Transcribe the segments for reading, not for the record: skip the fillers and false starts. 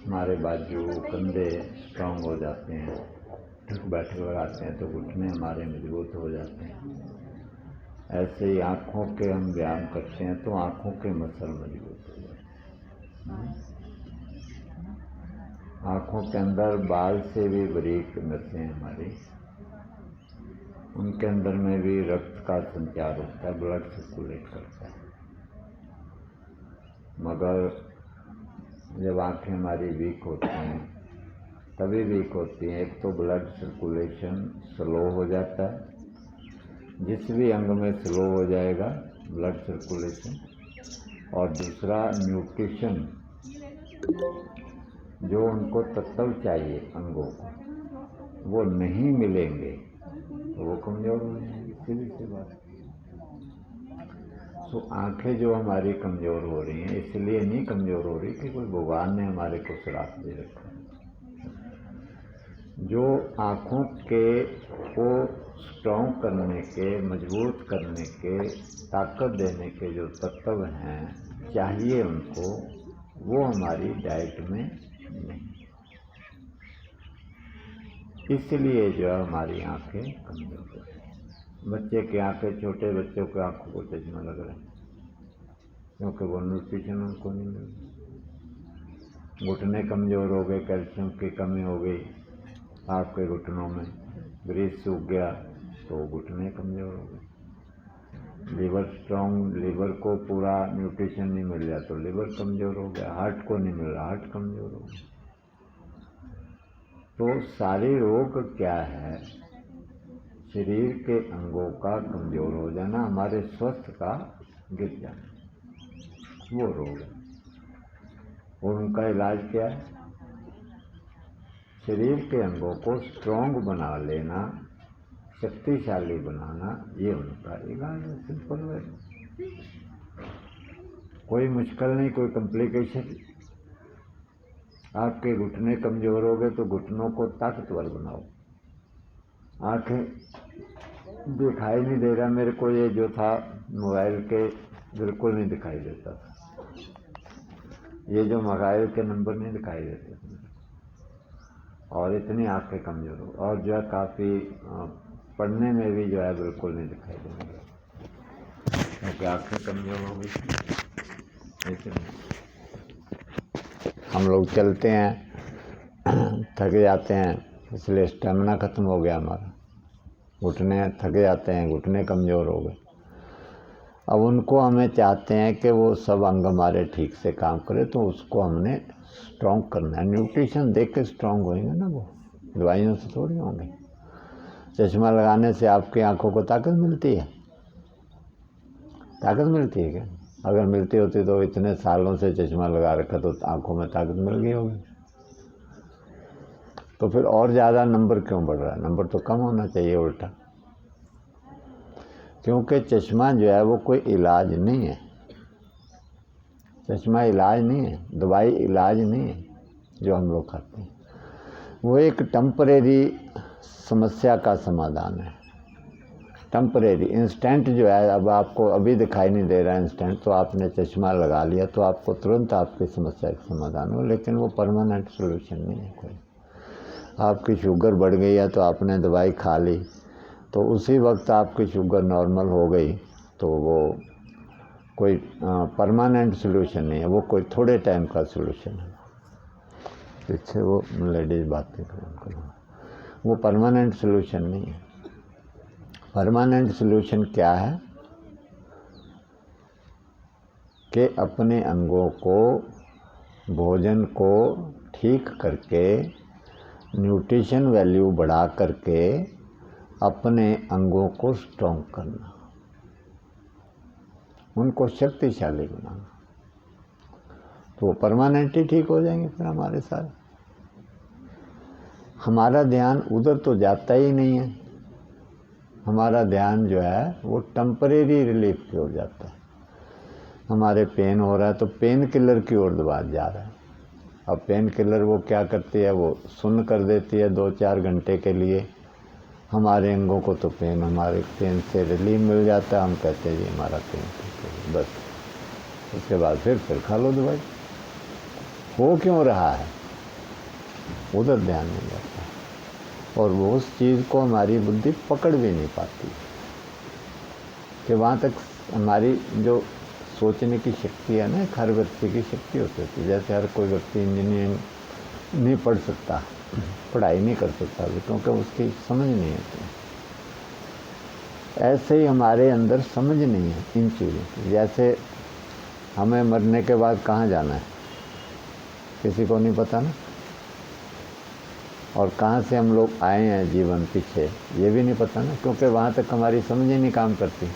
हमारे बाजू कंधे स्ट्रांग हो जाते हैं। उठ बैठक लगाते हैं तो घुटने हमारे मजबूत हो जाते हैं। ऐसे ही आँखों के हम व्यायाम करते हैं तो आँखों के मसल मजबूत हो जाते हैं। आँखों के अंदर बाल से भी बारीक नसें हमारी, उनके अंदर में भी रक्त का संचार होता है, ब्लड सर्कुलेट करता है। मगर जब आँखें हमारी वीक होती हैं तभी वीक होती हैं। एक तो ब्लड सर्कुलेशन स्लो हो जाता है, जिस भी अंग में स्लो हो जाएगा ब्लड सर्कुलेशन, और दूसरा न्यूट्रिशन जो उनको तत्व चाहिए अंगों को वो नहीं मिलेंगे तो वो कमज़ोर हो जाएंगे। सीधी सी बात। तो आँखें जो हमारी कमज़ोर हो रही हैं इसलिए नहीं कमज़ोर हो रही कि कोई भगवान ने हमारे को श्राप दे रखा है। जो आँखों के को स्ट्रॉन्ग करने के, मजबूत करने के, ताकत देने के जो तत्व हैं चाहिए उनको, वो हमारी डाइट में नहीं, इसलिए जो है हमारी आँखें कमज़ोर हो रही हैं। बच्चे की आँखें, छोटे बच्चों की आँखों को चश्मा लग रहा है क्योंकि वो न्यूट्रिशन उनको नहीं मिल रहा। घुटने कमज़ोर हो गए, कैल्शियम की कमी हो गई आपके घुटनों में, ग्रीस सूख गया तो घुटने कमज़ोर हो गए। लीवर स्ट्रॉन्ग, लीवर को पूरा न्यूट्रिशन नहीं मिल रहा तो लीवर कमज़ोर हो गया। हार्ट को नहीं मिल रहा, हार्ट कमज़ोर हो गया। तो सारे रोग क्या है? शरीर के अंगों का कमज़ोर हो जाना, हमारे स्वास्थ्य का गिर जाना, वो रोग है। और उनका इलाज क्या है? शरीर के अंगों को स्ट्रॉन्ग बना लेना, शक्तिशाली बनाना, ये उनका इलाज है। सिंपल है, कोई मुश्किल नहीं, कोई कॉम्प्लिकेशन। आपके घुटने कमज़ोर हो गए तो घुटनों को ताकतवर बनाओ। आँखें दिखाई नहीं दे रहा मेरे को, ये जो था मोबाइल के बिल्कुल नहीं दिखाई देता था, ये जो मोबाइल के नंबर नहीं दिखाई देते थे, और इतनी आँखें कमज़ोर हो, और जो है काफ़ी पढ़ने में भी जो है बिल्कुल नहीं दिखाई देंगे क्योंकि आँखें कमज़ोर हो गई। ऐसे हम लोग चलते हैं, थक जाते हैं, इसलिए स्टेमिना ख़त्म हो गया हमारा। घुटने थक जाते हैं, घुटने कमज़ोर हो गए। अब उनको हमें चाहते हैं कि वो सब अंग हमारे ठीक से काम करे, तो उसको हमने स्ट्रॉन्ग करना है। न्यूट्रिशन देख के स्ट्रॉन्ग होंगे ना, वो दवाइयों से थोड़ी होंगे। चश्मा लगाने से आपकी आंखों को ताकत मिलती है? ताकत मिलती है क्या? अगर मिलती होती तो इतने सालों से चश्मा लगा रखा तो आंखों में ताकत मिल गई होगी। तो फिर और ज़्यादा नंबर क्यों बढ़ रहा है? नंबर तो कम होना चाहिए उल्टा, क्योंकि चश्मा जो है वो कोई इलाज नहीं है। चश्मा इलाज नहीं है, दवाई इलाज नहीं है जो हम लोग खाते हैं। वो एक टेम्परेरी समस्या का समाधान है, टेम्परेरी। इंस्टेंट जो है, अब आपको अभी दिखाई नहीं दे रहा है इंस्टेंट, तो आपने चश्मा लगा लिया तो आपको तुरंत आपकी समस्या का समाधान हो, लेकिन वो परमानेंट सोल्यूशन नहीं है कोई। आपकी शुगर बढ़ गई है तो आपने दवाई खा ली तो उसी वक्त आपकी शुगर नॉर्मल हो गई, तो वो कोई परमानेंट सोल्यूशन नहीं है, वो कोई थोड़े टाइम का सोल्यूशन है। पीछे वो लेडीज बातें करें, वो परमानेंट सोल्यूशन नहीं है। परमानेंट सोल्यूशन क्या है कि अपने अंगों को, भोजन को ठीक करके, न्यूट्रिशन वैल्यू बढ़ा करके अपने अंगों को स्ट्रॉन्ग करना, उनको शक्तिशाली बनाना, तो वो परमानेंट ही ठीक हो जाएंगे फिर हमारे साथ। हमारा ध्यान उधर तो जाता ही नहीं है, हमारा ध्यान जो है वो टेम्परेरी रिलीफ की ओर जाता है। हमारे पेन हो रहा है तो पेन किलर की ओर दबा जा रहा है। अब पेन किलर वो क्या करती है, वो सुन्न कर देती है 2-4 घंटे के लिए हमारे अंगों को, तो पेन, हमारे पेन से रिलीफ मिल जाता है। हम कहते हैं जी हमारा पेन ठीक है, बस उसके बाद फिर खा लो दवाई। हो क्यों रहा है? उधर ध्यान नहीं जाता और वो उस चीज़ को हमारी बुद्धि पकड़ भी नहीं पाती कि वहाँ तक हमारी जो सोचने की शक्ति है ना, हर व्यक्ति की शक्ति होती है। जैसे हर कोई व्यक्ति इंजीनियरिंग नहीं पढ़ सकता, पढ़ाई नहीं कर सकता क्योंकि उसकी समझ नहीं आती। ऐसे ही हमारे अंदर समझ नहीं है इन चीज़ों की। जैसे हमें मरने के बाद कहाँ जाना है किसी को नहीं पता ना, और कहाँ से हम लोग आए हैं जीवन पीछे ये भी नहीं पता ना, क्योंकि वहाँ तक हमारी समझ ही नहीं काम करती।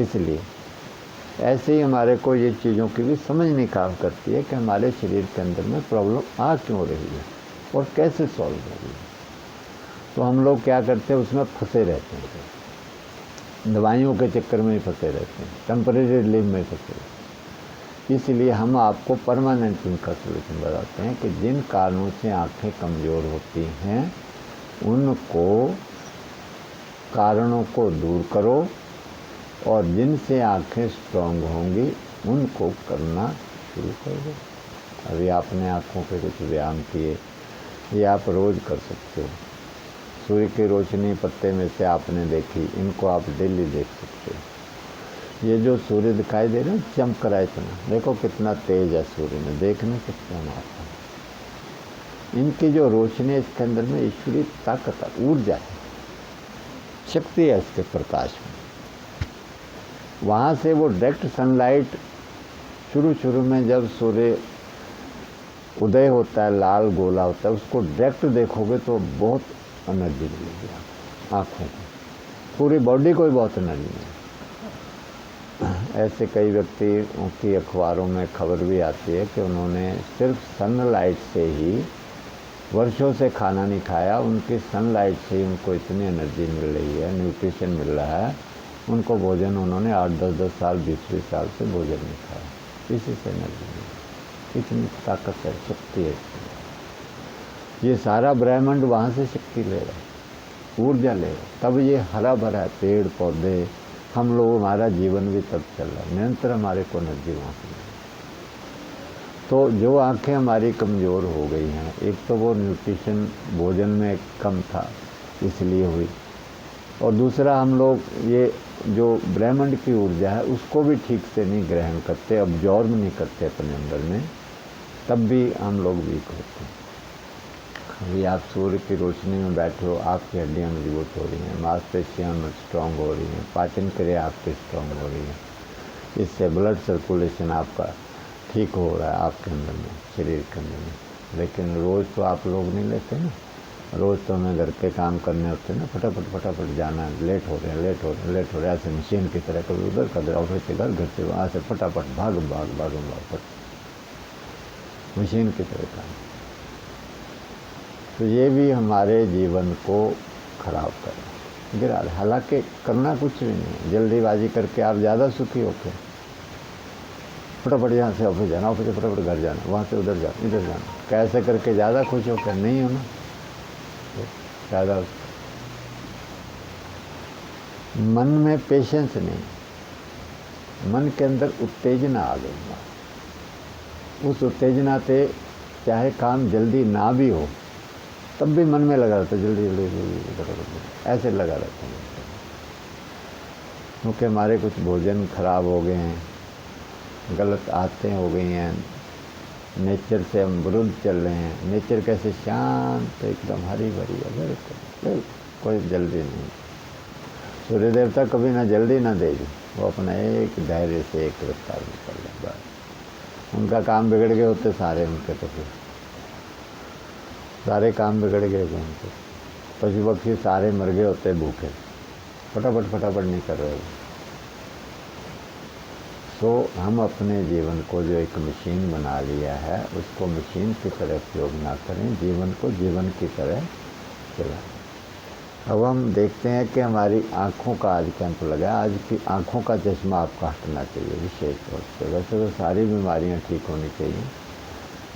इसलिए ऐसे ही हमारे को ये चीज़ों की भी समझ नहीं काम करती है कि हमारे शरीर के अंदर में प्रॉब्लम आ क्यों रही है और कैसे सॉल्व हो रही है। तो हम लोग क्या करते हैं, उसमें फंसे रहते हैं, दवाइयों के चक्कर में ही फंसे रहते हैं, टेम्परेरी रिलीफ में फंसे रहते हैं। इसलिए हम आपको परमानेंट उनका सोल्यूशन बताते हैं कि जिन कारणों से आँखें कमज़ोर होती हैं उनको कारणों को दूर करो और जिनसे आँखें स्ट्रांग होंगी उनको करना शुरू कर दो। अभी आपने आँखों के कुछ व्यायाम किए, ये आप रोज़ कर सकते हो। सूर्य की रोशनी पत्ते में से आपने देखी, इनको आप डेली देख सकते हो। ये जो सूर्य दिखाई दे रहे हैं चमक रहा है इतना, देखो कितना तेज है सूर्य में, देख नहीं सकते हम आपको। इनकी जो रोशनी है इसके अंदर में ईश्वरीय ताकत है, ऊर्जा है, शक्ति है इसके प्रकाश में। वहाँ से वो डायरेक्ट सनलाइट शुरू में जब सूर्य उदय होता है, लाल गोला होता है, उसको डायरेक्ट देखोगे तो बहुत एनर्जी मिलेगी आँखों को, पूरी बॉडी को ही बहुत एनर्जी मिलेगी। ऐसे कई व्यक्ति की अखबारों में खबर भी आती है कि उन्होंने सिर्फ सनलाइट से ही वर्षों से खाना नहीं खाया, उनकी सनलाइट से ही उनको इतनी एनर्जी मिल रही है, न्यूट्रिशन मिल रहा है उनको। भोजन उन्होंने 8-10 साल 20-20 साल से भोजन नहीं खाया, इसी से एनर्जी मिली। इतनी ताकत है, शक्ति है। ये सारा ब्रह्मांड वहाँ से शक्ति ले रहा है, ऊर्जा ले रहा है, तब ये हरा भरा है, पेड़ पौधे, हम लोग, हमारा जीवन भी तब चल रहा है, निरंतर हमारे को एनर्जी वहाँ से। तो जो आँखें हमारी कमज़ोर हो गई हैं, एक तो वो न्यूट्रिशन भोजन में कम था इसलिए हुई, और दूसरा हम लोग ये जो ब्रह्मांड की ऊर्जा है उसको भी ठीक से नहीं ग्रहण करते, अब्जॉर्ब नहीं करते अपने अंदर में, तब भी हम लोग वीक होते हैं। अभी आप सूर्य की रोशनी में बैठे हो, आपकी हड्डियाँ मजबूत हो रही हैं, मांसपेशियाँ स्ट्रांग हो रही हैं, पाचन क्रिया आपकी स्ट्रांग हो रही है, इससे ब्लड सर्कुलेशन आपका ठीक हो रहा है आपके अंदर में, शरीर के अंदर में। लेकिन रोज़ तो आप लोग नहीं लेते ना, रोज़ तो हमें घर के काम करने होते हैं ना, फटाफट जाना है, लेट हो रहे हैं, ऐसे मशीन की तरह कभी उधर कभी ऑफिस से घर से वहाँ से फटाफट भाग मशीन की तरह काम। तो ये भी हमारे जीवन को खराब कर गिरा रहा है। हालांकि करना कुछ भी नहीं है, जल्दीबाजी करके आप ज़्यादा सुखी होते हैं। फटाफट यहाँ से ऑफिस जाना, ऑफिस से फटाफट घर जाना, वहाँ से उधर जाना, इधर जाना, कैसे करके ज़्यादा खुश होकर नहीं होना, तो ज़्यादा मन में पेशेंस नहीं, मन के अंदर उत्तेजना आ गई। उस उत्तेजना से चाहे काम जल्दी ना भी हो तब भी मन में लगा रहता है, जल्दी ऐसे लगा रहता है, क्योंकि हमारे कुछ भोजन खराब हो गए हैं, गलत आदतें हो गई हैं, नेचर से हम विरुद्ध चल रहे हैं। नेचर कैसे शांत एकदम हरी भरी है, बिल्कुल कोई जल्दी नहीं। सूर्य देवता कभी ना जल्दी ना देगी, वो अपना एक धैर्य से एक रफ्तार में चल रहे। बस उनका काम बिगड़ गए होते सारे, उनके तो फिर सारे काम बिगड़ गए उनके, पशु पक्षी सारे मर गए होते भूखे, फटाफट नहीं कर रहे। तो हम अपने जीवन को जो एक मशीन बना लिया है उसको मशीन की तरह उपयोग ना करें, जीवन को जीवन की तरह चलाएं। अब हम देखते हैं कि हमारी आँखों का आज कैंप लगा। आज की आँखों का चश्मा आपका हटना चाहिए विशेष तौर से। वैसे तो सारी बीमारियां ठीक होनी चाहिए,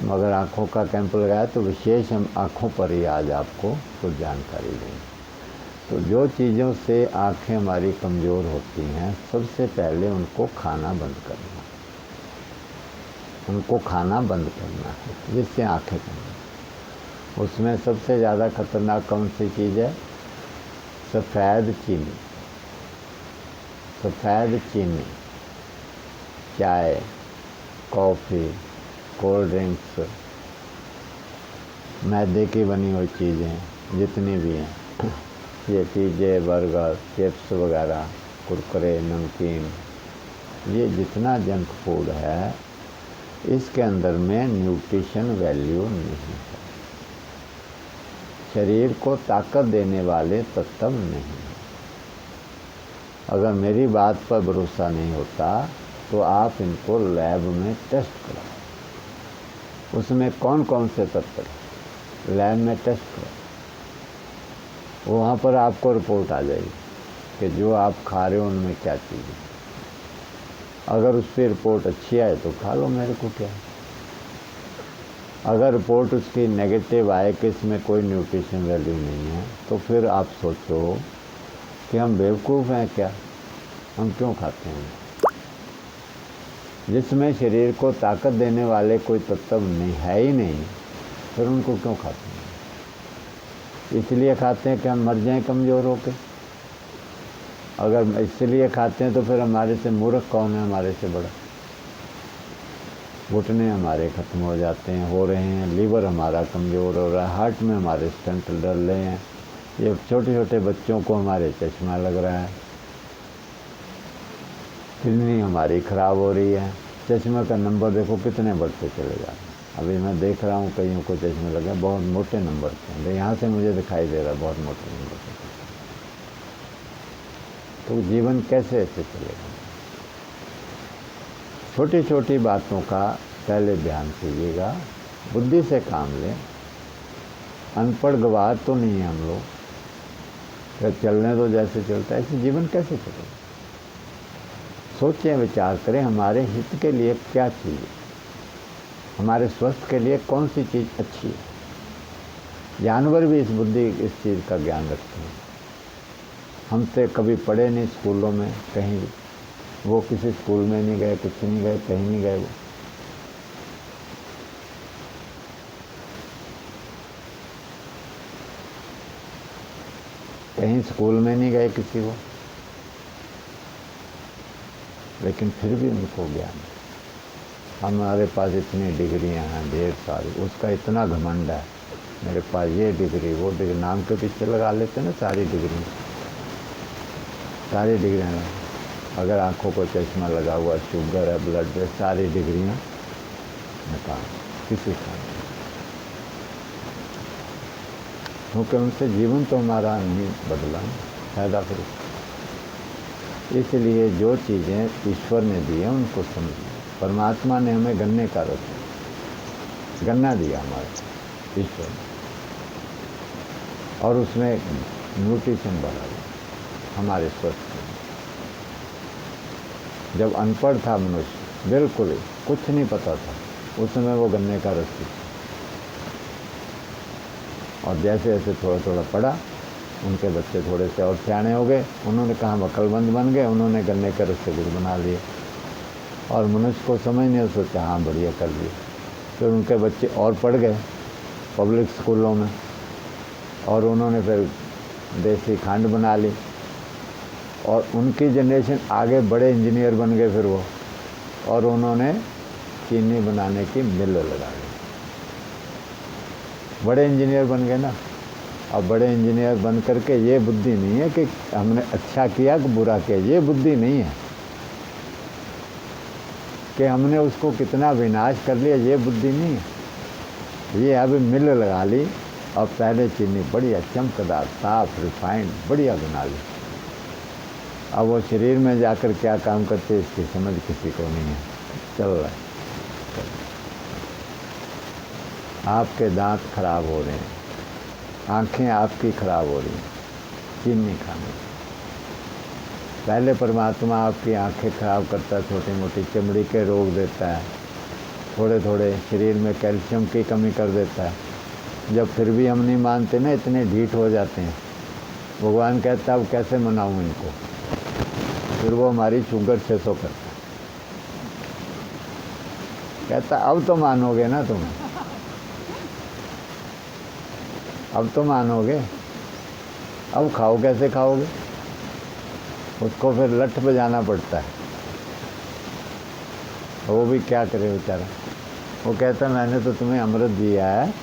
मगर आँखों का कैंप लगाया तो विशेष हम आँखों पर ही आज आपको कुछ जानकारी देंगे। तो जो चीज़ों से आँखें हमारी कमज़ोर होती हैं, सबसे पहले उनको खाना बंद करना, उनको खाना बंद करना है, जिससे आँखें कमज़ोर। उसमें सबसे ज़्यादा खतरनाक कौन सी चीज़ है? सफ़ेद चीनी। सफ़ेद चीनी, चाय, कॉफ़ी, कोल्ड ड्रिंक्स, मैदे की बनी हुई चीज़ें जितनी भी हैं, ये पिज़्ज़े, बर्गर, चिप्स वगैरह, कुरकुरे, नमकीन, ये जितना जंक फूड है, इसके अंदर में न्यूट्रिशन वैल्यू नहीं है। शरीर को ताकत देने वाले तत्व नहीं। अगर मेरी बात पर भरोसा नहीं होता तो आप इनको लैब में टेस्ट करो। उसमें कौन कौन से तत्व लैब में टेस्ट करो, वहाँ पर आपको रिपोर्ट आ जाएगी कि जो आप खा रहे हो उनमें क्या चीज़ है। अगर उस पर रिपोर्ट अच्छी आए तो खा लो, मेरे को क्या। अगर रिपोर्ट उसकी नेगेटिव आए कि इसमें कोई न्यूट्रिशन वैल्यू नहीं है, तो फिर आप सोचो कि हम बेवकूफ़ हैं क्या, हम क्यों खाते हैं। जिसमें शरीर को ताकत देने वाले कोई तत्व नहीं है ही नहीं, फिर उनको क्यों खाते हैं? इसलिए खाते हैं कि हम मर जाएं कमज़ोर होकर। अगर इसलिए खाते हैं तो फिर हमारे से मूर्ख कौन है, हमारे से बड़ा। घुटने हमारे ख़त्म हो जाते हैं, हो रहे हैं, लीवर हमारा कमज़ोर हो रहा है, हार्ट में हमारे स्टेंट डल रहे हैं, ये छोटे छोटे बच्चों को हमारे चश्मा लग रहा है, किडनी हमारी ख़राब हो रही है। चश्मे का नंबर देखो कितने बढ़ते चले जा रहे हैं। अभी मैं देख रहा हूँ कईयों को चश्मे लगे, बहुत मोटे नंबर थे, यहाँ से मुझे दिखाई दे रहा है बहुत मोटे नंबर थे। तो जीवन कैसे ऐसे चलेगा? छोटी छोटी बातों का पहले ध्यान कीजिएगा, बुद्धि से काम लें। अनपढ़ गवार तो नहीं है हम लोग, फिर चलने तो जैसे चलता है ऐसे जीवन कैसे चलेगा? सोचें, विचार करें, हमारे हित के लिए क्या चीज़ है, हमारे स्वस्थ के लिए कौन सी चीज़ अच्छी है। जानवर भी इस इस चीज़ का ज्ञान रखते हैं। हमसे कभी पढ़े नहीं स्कूलों में कहीं, वो किसी स्कूल में नहीं गए, कुछ नहीं गए, कहीं नहीं गए, वो कहीं स्कूल में नहीं गए किसी को, लेकिन फिर भी उनको ज्ञान है। हमारे पास इतनी डिग्रियां हैं ढेर सारी, उसका इतना घमंड है, मेरे पास ये डिग्री वो डिग्री, नाम के पीछे लगा लेते ना सारी डिग्री, सारी डिग्रियाँ। अगर आँखों को चश्मा लगा हुआ, शुगर है, ब्लड है, सारी डिग्रियाँ निकाल किसी का, क्योंकि उनसे जीवन तो हमारा नहीं बदला, फायदा फिर। इसलिए जो चीज़ें ईश्वर ने दी हैं उनको समझिए। परमात्मा ने हमें गन्ने का रस, गन्ना दिया हमारे ईश्वर ने, और उसमें न्यूट्रिशन बढ़ा हमारे स्वस्थ। जब अनपढ़ था मनुष्य, बिल्कुल कुछ नहीं पता था, उस समय वो गन्ने का रस पीता, और जैसे जैसे थोड़ा थोड़ा पढ़ा, उनके बच्चे थोड़े से और सियाने हो गए, उन्होंने कहा अक्लमंद बन गए, उन्होंने गन्ने के रस से गुड़ बना लिए, और मनुष्य को समझ नहीं सोचा, हाँ बढ़िया कर लिए। फिर उनके बच्चे और पढ़ गए पब्लिक स्कूलों में, और उन्होंने फिर देसी खंड बना ली, और उनकी जनरेशन आगे बड़े इंजीनियर बन गए फिर वो, और उन्होंने चीनी बनाने की मिल लगा दी, बड़े इंजीनियर बन गए ना। अब बड़े इंजीनियर बन करके ये बुद्धि नहीं है कि हमने अच्छा किया कि बुरा किया, ये बुद्धि नहीं है कि हमने उसको कितना विनाश कर लिया, ये बुद्धि नहीं है। ये अभी मिल लगा ली, और पहले चीनी बढ़िया चमकदार साफ रिफाइंड बढ़िया बना ली, अब वो शरीर में जाकर क्या काम करते इसकी समझ किसी को नहीं है। चल रहा है, आपके दांत खराब हो रहे हैं, आँखें आपकी खराब हो रही हैं चीनी खाने। पहले परमात्मा आपकी आँखें खराब करता है, छोटी मोटी चमड़ी के रोग देता है, थोड़े थोड़े शरीर में कैल्शियम की कमी कर देता है। जब फिर भी हम नहीं मानते ना, इतने ढीठ हो जाते हैं, भगवान कहता है अब कैसे मनाऊँ इनको, फिर वो हमारी शुगर 600 करता है, कहता अब तो मानोगे ना तुम। अब तो मानोगे, अब खाओ कैसे खाओगे? उसको फिर लठ बजाना पड़ता है। वो भी क्या करे बेचारा। वो कहता मैंने तो तुम्हें अमृत दिया है,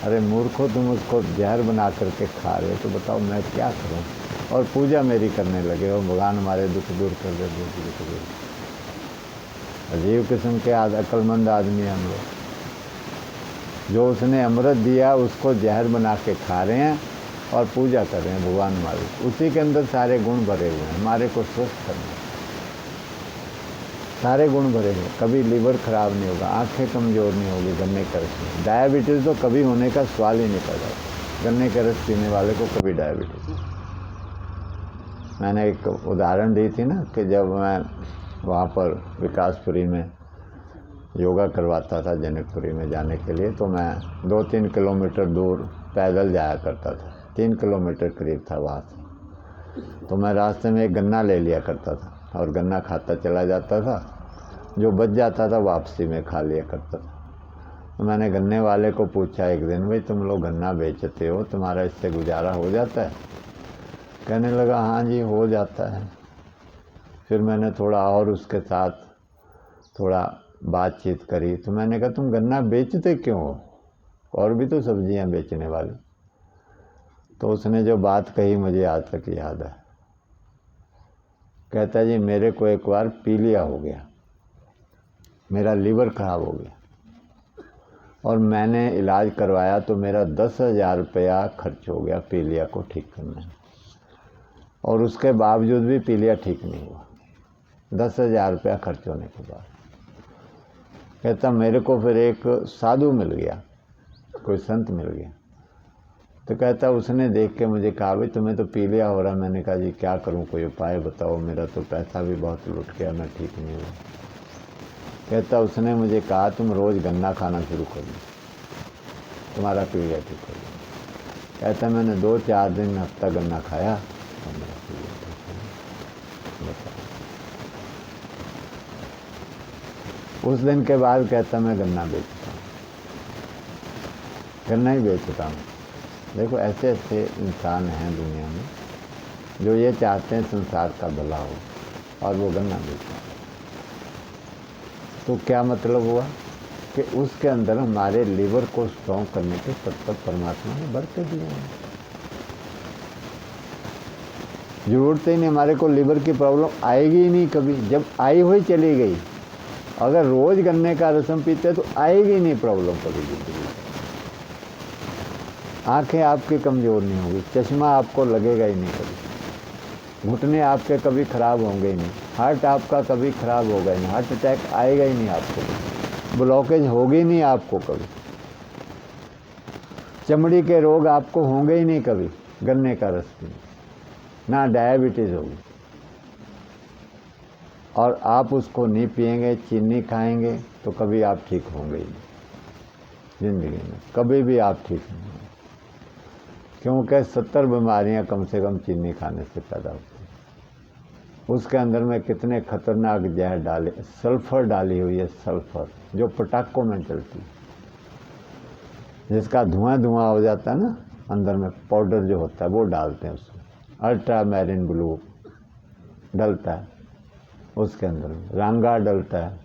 अरे मूर्खो तुम उसको जहर बना करके खा रहे हो, तो बताओ मैं क्या करूं? और पूजा मेरी करने लगे हो, भगवान हमारे दुख दूर कर दे, दुख दूर। अजीब किस्म के अक्लमंद आदमी हम लोग। जो उसने अमृत दिया उसको जहर बना के खा रहे हैं और पूजा कर रहे हैं भगवान हमारे। उसी के अंदर सारे गुण भरे हुए हैं, हमारे को स्वस्थ करने सारे गुण भरे हुए। कभी लीवर खराब नहीं होगा, आंखें कमज़ोर नहीं होगी गन्ने का रस में। डायबिटीज़ तो कभी होने का सवाल ही नहीं पैदा। गन्ने का रस पीने वाले को कभी डायबिटीज़। मैंने एक उदाहरण दी थी ना कि जब मैं वहाँ पर विकासपुरी में योगा करवाता था, जनकपुरी में जाने के लिए, तो मैं 2-3 किलोमीटर दूर पैदल जाया करता था। 3 किलोमीटर करीब था वहाँ से। तो मैं रास्ते में एक गन्ना ले लिया करता था और गन्ना खाता चला जाता था। जो बच जाता था वापसी में खा लिया करता था। तो मैंने गन्ने वाले को पूछा एक दिन, भाई तुम लोग गन्ना बेचते हो, तुम्हारा इससे गुजारा हो जाता है? कहने लगा हाँ जी हो जाता है। फिर मैंने थोड़ा और उसके साथ थोड़ा बातचीत करी, तो मैंने कहा तुम गन्ना बेचते क्यों हो? और भी तो सब्जियां बेचने वाली। तो उसने जो बात कही मुझे आज तक याद है। कहता जी मेरे को एक बार पीलिया हो गया, मेरा लीवर खराब हो गया और मैंने इलाज करवाया तो मेरा 10,000 रुपया खर्च हो गया पीलिया को ठीक करने में, और उसके बावजूद भी पीलिया ठीक नहीं हुआ। 10,000 रुपया खर्च होने के बाद। कहता मेरे को फिर एक साधु मिल गया, कोई संत मिल गया। तो कहता उसने देख के मुझे कहा भाई तुम्हें तो पीलिया हो रहा। मैंने कहा जी क्या करूं, कोई उपाय बताओ, मेरा तो पैसा भी बहुत लुट गया, मैं ठीक नहीं हुआ। कहता उसने मुझे कहा तुम रोज़ गन्ना खाना शुरू कर दो, तुम्हारा पीलिया ठीक हो गया। कहता मैंने 2-4 दिन हफ्ता गन्ना खाया और मेरा पीलिया ठीक हो गया। उस दिन के बाद कहता मैं गन्ना बेचता हूँ, गन्ना ही बेचता हूँ। देखो ऐसे ऐसे इंसान हैं दुनिया में जो ये चाहते हैं संसार का भला हो और वो गन्ना बेचते हैं। तो क्या मतलब हुआ कि उसके अंदर हमारे लीवर को स्ट्रॉन्ग करने के तत्व परमात्मा ने भर के दिए हैं। जरूरत ही नहीं, हमारे को लीवर की प्रॉब्लम आएगी ही नहीं कभी। जब आई हुई चली गई। अगर रोज गन्ने का रसम पीते तो आएगी नहीं प्रॉब्लम कभी जिंदगी। आंखें आपकी कमज़ोर नहीं होगी, चश्मा आपको लगेगा ही नहीं कभी, घुटने आपके कभी खराब होंगे ही नहीं, हार्ट आपका कभी खराब होगा ही नहीं, हार्ट अटैक आएगा ही नहीं आपको, ब्लॉकेज होगी नहीं आपको कभी, चमड़ी के रोग आपको होंगे ही नहीं कभी गन्ने का रस पीने, ना डायबिटीज़ होगी। और आप उसको नहीं पिएंगे, चीनी खाएंगे तो कभी आप ठीक होंगे ही नहीं जिंदगी में, कभी भी आप ठीक नहीं होंगे। क्योंकि 70 बीमारियां कम से कम चीनी खाने से पैदा होती हैं। उसके अंदर में कितने खतरनाक जहर डाले, सल्फर डाली हुई है, सल्फर जो पटाखों में चलती है, जिसका धुआं धुआं हो जाता है ना, अंदर में पाउडर जो होता है वो डालते हैं उसमें, अल्ट्रा मैरिन ब्लू डलता है उसके अंदर में, रांगा डलता है,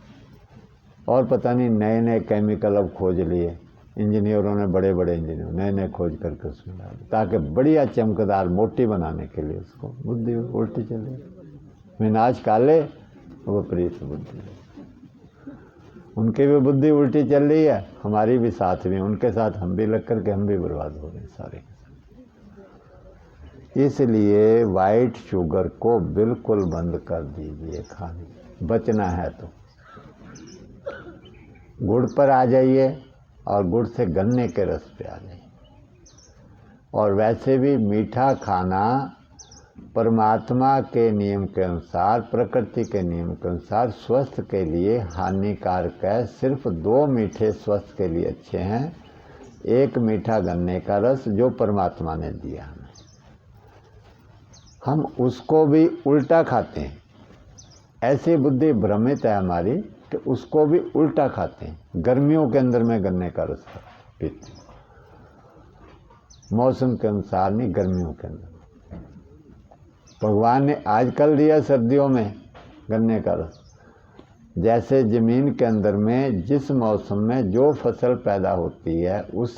और पता नहीं नए नए केमिकल अब खोज लिए इंजीनियरों ने, बड़े बड़े इंजीनियर नए नए खोज करके उसमें डाले ताकि बढ़िया चमकदार मोटी बनाने के लिए उसको बुद्धि उल्टी चले, मिनाज काले विपरीत बुद्धि। उनकी भी बुद्धि उल्टी चल रही है, हमारी भी साथ में, उनके साथ हम भी लग करके हम भी बर्बाद हो रहे हैं सारे। इसलिए वाइट शुगर को बिल्कुल बंद कर दीजिए खाने, बचना है तो गुड़ पर आ जाइए और गुड़ से गन्ने के रस पे आ जाइए। और वैसे भी मीठा खाना परमात्मा के नियम के अनुसार, प्रकृति के नियम के अनुसार स्वास्थ्य के लिए हानिकारक है। सिर्फ 2 मीठे स्वास्थ्य के लिए अच्छे हैं, एक मीठा गन्ने का रस जो परमात्मा ने दिया हमें, हम उसको भी उल्टा खाते हैं। ऐसी बुद्धि भ्रमित है हमारी कि उसको भी उल्टा खाते हैं। गर्मियों के अंदर में गन्ने का रस पीते हैं, मौसम के अनुसार नहीं, गर्मियों के अंदर। भगवान ने आजकल दिया सर्दियों में गन्ने का रस। जैसे ज़मीन के अंदर में जिस मौसम में जो फसल पैदा होती है उस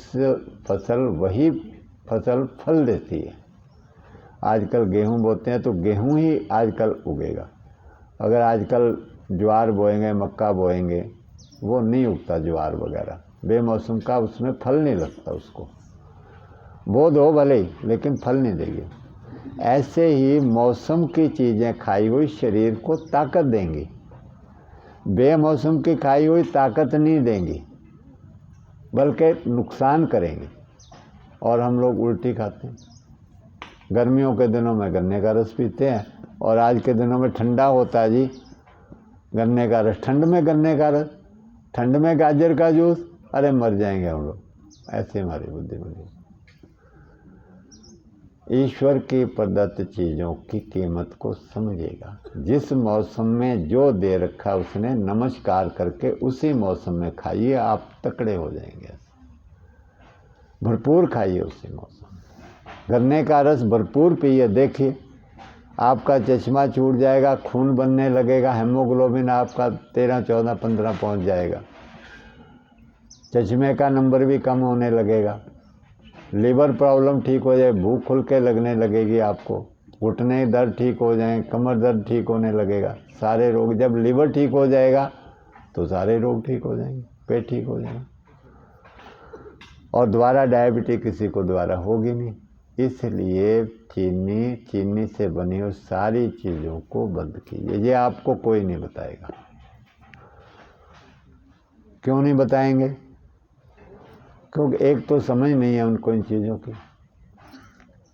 फसल वही फसल फल देती है। आजकल गेहूं बोते हैं तो गेहूं ही आजकल उगेगा। अगर आजकल ज्वार बोएंगे, मक्का बोएंगे, वो नहीं उगता ज्वार वगैरह, बेमौसम का उसमें फल नहीं लगता। उसको बो दो भले ही, लेकिन फल नहीं देगी। ऐसे ही मौसम की चीज़ें खाई हुई शरीर को ताकत देंगी, बेमौसम की खाई हुई ताकत नहीं देंगी, बल्कि नुकसान करेंगी। और हम लोग उल्टी खाते हैं। गर्मियों के दिनों में गन्ने का रस पीते हैं, और आज के दिनों में ठंडा होता है जी, गन्ने का रस। ठंड में गन्ने का रस, ठंड में गाजर का जूस, अरे मर जाएंगे हम लोग। ऐसे हमारी बुद्धि बनी। ईश्वर की प्रदत्त चीज़ों की कीमत को समझेगा। जिस मौसम में जो दे रखा उसने, नमस्कार करके उसी मौसम में खाइए, आप तकड़े हो जाएंगे। भरपूर खाइए उसी मौसम। गन्ने का रस भरपूर पिए, देखिए आपका चश्मा छूट जाएगा, खून बनने लगेगा, हेमोग्लोबिन आपका 13, 14, 15 पहुंच जाएगा, चश्मे का नंबर भी कम होने लगेगा, लीवर प्रॉब्लम ठीक हो जाए, भूख खुल के लगने लगेगी आपको, घुटने दर्द ठीक हो जाए, कमर दर्द ठीक होने लगेगा, सारे रोग। जब लीवर ठीक हो जाएगा तो सारे रोग ठीक हो जाएंगे, पेट ठीक हो जाएगा, और दोबारा डायबिटीज किसी को दोबारा होगी नहीं। इसलिए चीनी से बनी हुई सारी चीज़ों को बंद कीजिए। ये आपको कोई नहीं बताएगा। क्यों नहीं बताएंगे? क्योंकि एक तो समझ नहीं है उनको इन चीज़ों की।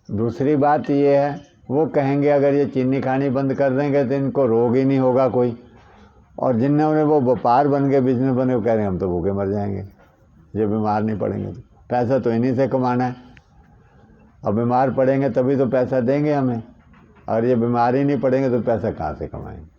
दूसरी बात ये है, वो कहेंगे अगर ये चीनी खानी बंद कर देंगे तो इनको रोग ही नहीं होगा कोई। और जिन्होंने वो व्यापार बन गए, बिजनेस बने, वो कह रहे हैं हम तो भूखे मर जाएंगे, ये बीमार नहीं पड़ेंगे तो। पैसा तो इन्हीं से कमाना है, अब बीमार पड़ेंगे तभी तो पैसा देंगे हमें, और ये बीमार ही नहीं पड़ेंगे तो पैसा कहाँ से कमाएंगे।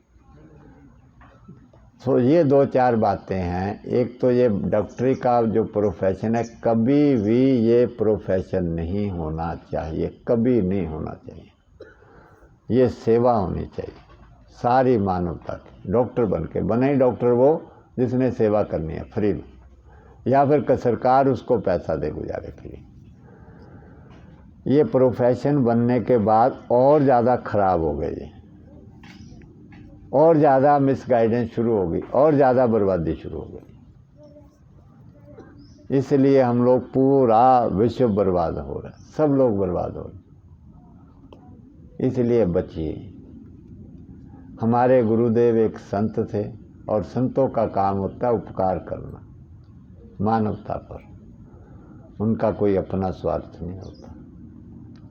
तो ये 2-4 बातें हैं। एक तो ये डॉक्टरी का जो प्रोफेशन है, कभी भी ये प्रोफेशन नहीं होना चाहिए, कभी नहीं होना चाहिए। ये सेवा होनी चाहिए सारी मानवता की। डॉक्टर बने ही डॉक्टर वो जिसने सेवा करनी है फ्री में, या फिर सरकार उसको पैसा दे गुजारे फ्री। ये प्रोफेशन बनने के बाद और ज़्यादा खराब हो गई, और ज़्यादा मिसगाइडेंस शुरू हो गई, और ज़्यादा बर्बादी शुरू हो गई। इसलिए हम लोग पूरा विश्व बर्बाद हो रहा है, सब लोग बर्बाद हो रहे। इसलिए बचिए। हमारे गुरुदेव एक संत थे, और संतों का काम होता है उपकार करना मानवता पर। उनका कोई अपना स्वार्थ नहीं होता।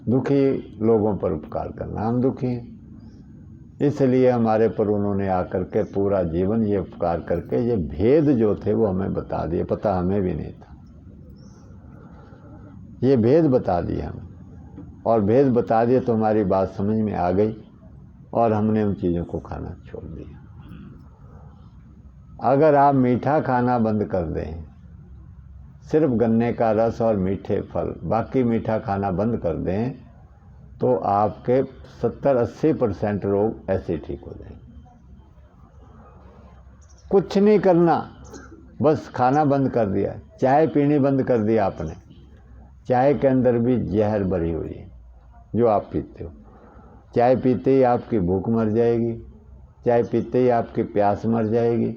दुखी लोगों पर उपकार करना, हम दुखी हैं, इसलिए हमारे पर उन्होंने आकर के पूरा जीवन ये उपकार करके ये भेद जो थे वो हमें बता दिए। पता हमें भी नहीं था, ये भेद बता दिए हमें, और भेद बता दिए तो हमारी बात समझ में आ गई, और हमने उन चीज़ों को खाना छोड़ दिया। अगर आप मीठा खाना बंद कर दें, सिर्फ गन्ने का रस और मीठे फल, बाकी मीठा खाना बंद कर दें, तो आपके 70-80% रोग ऐसे ठीक हो जाएंगे। कुछ नहीं करना, बस खाना बंद कर दिया, चाय पीनी बंद कर दिया आपने। चाय के अंदर भी जहर भरी हुई है जो आप पीते हो। चाय पीते ही आपकी भूख मर जाएगी, चाय पीते ही आपकी प्यास मर जाएगी,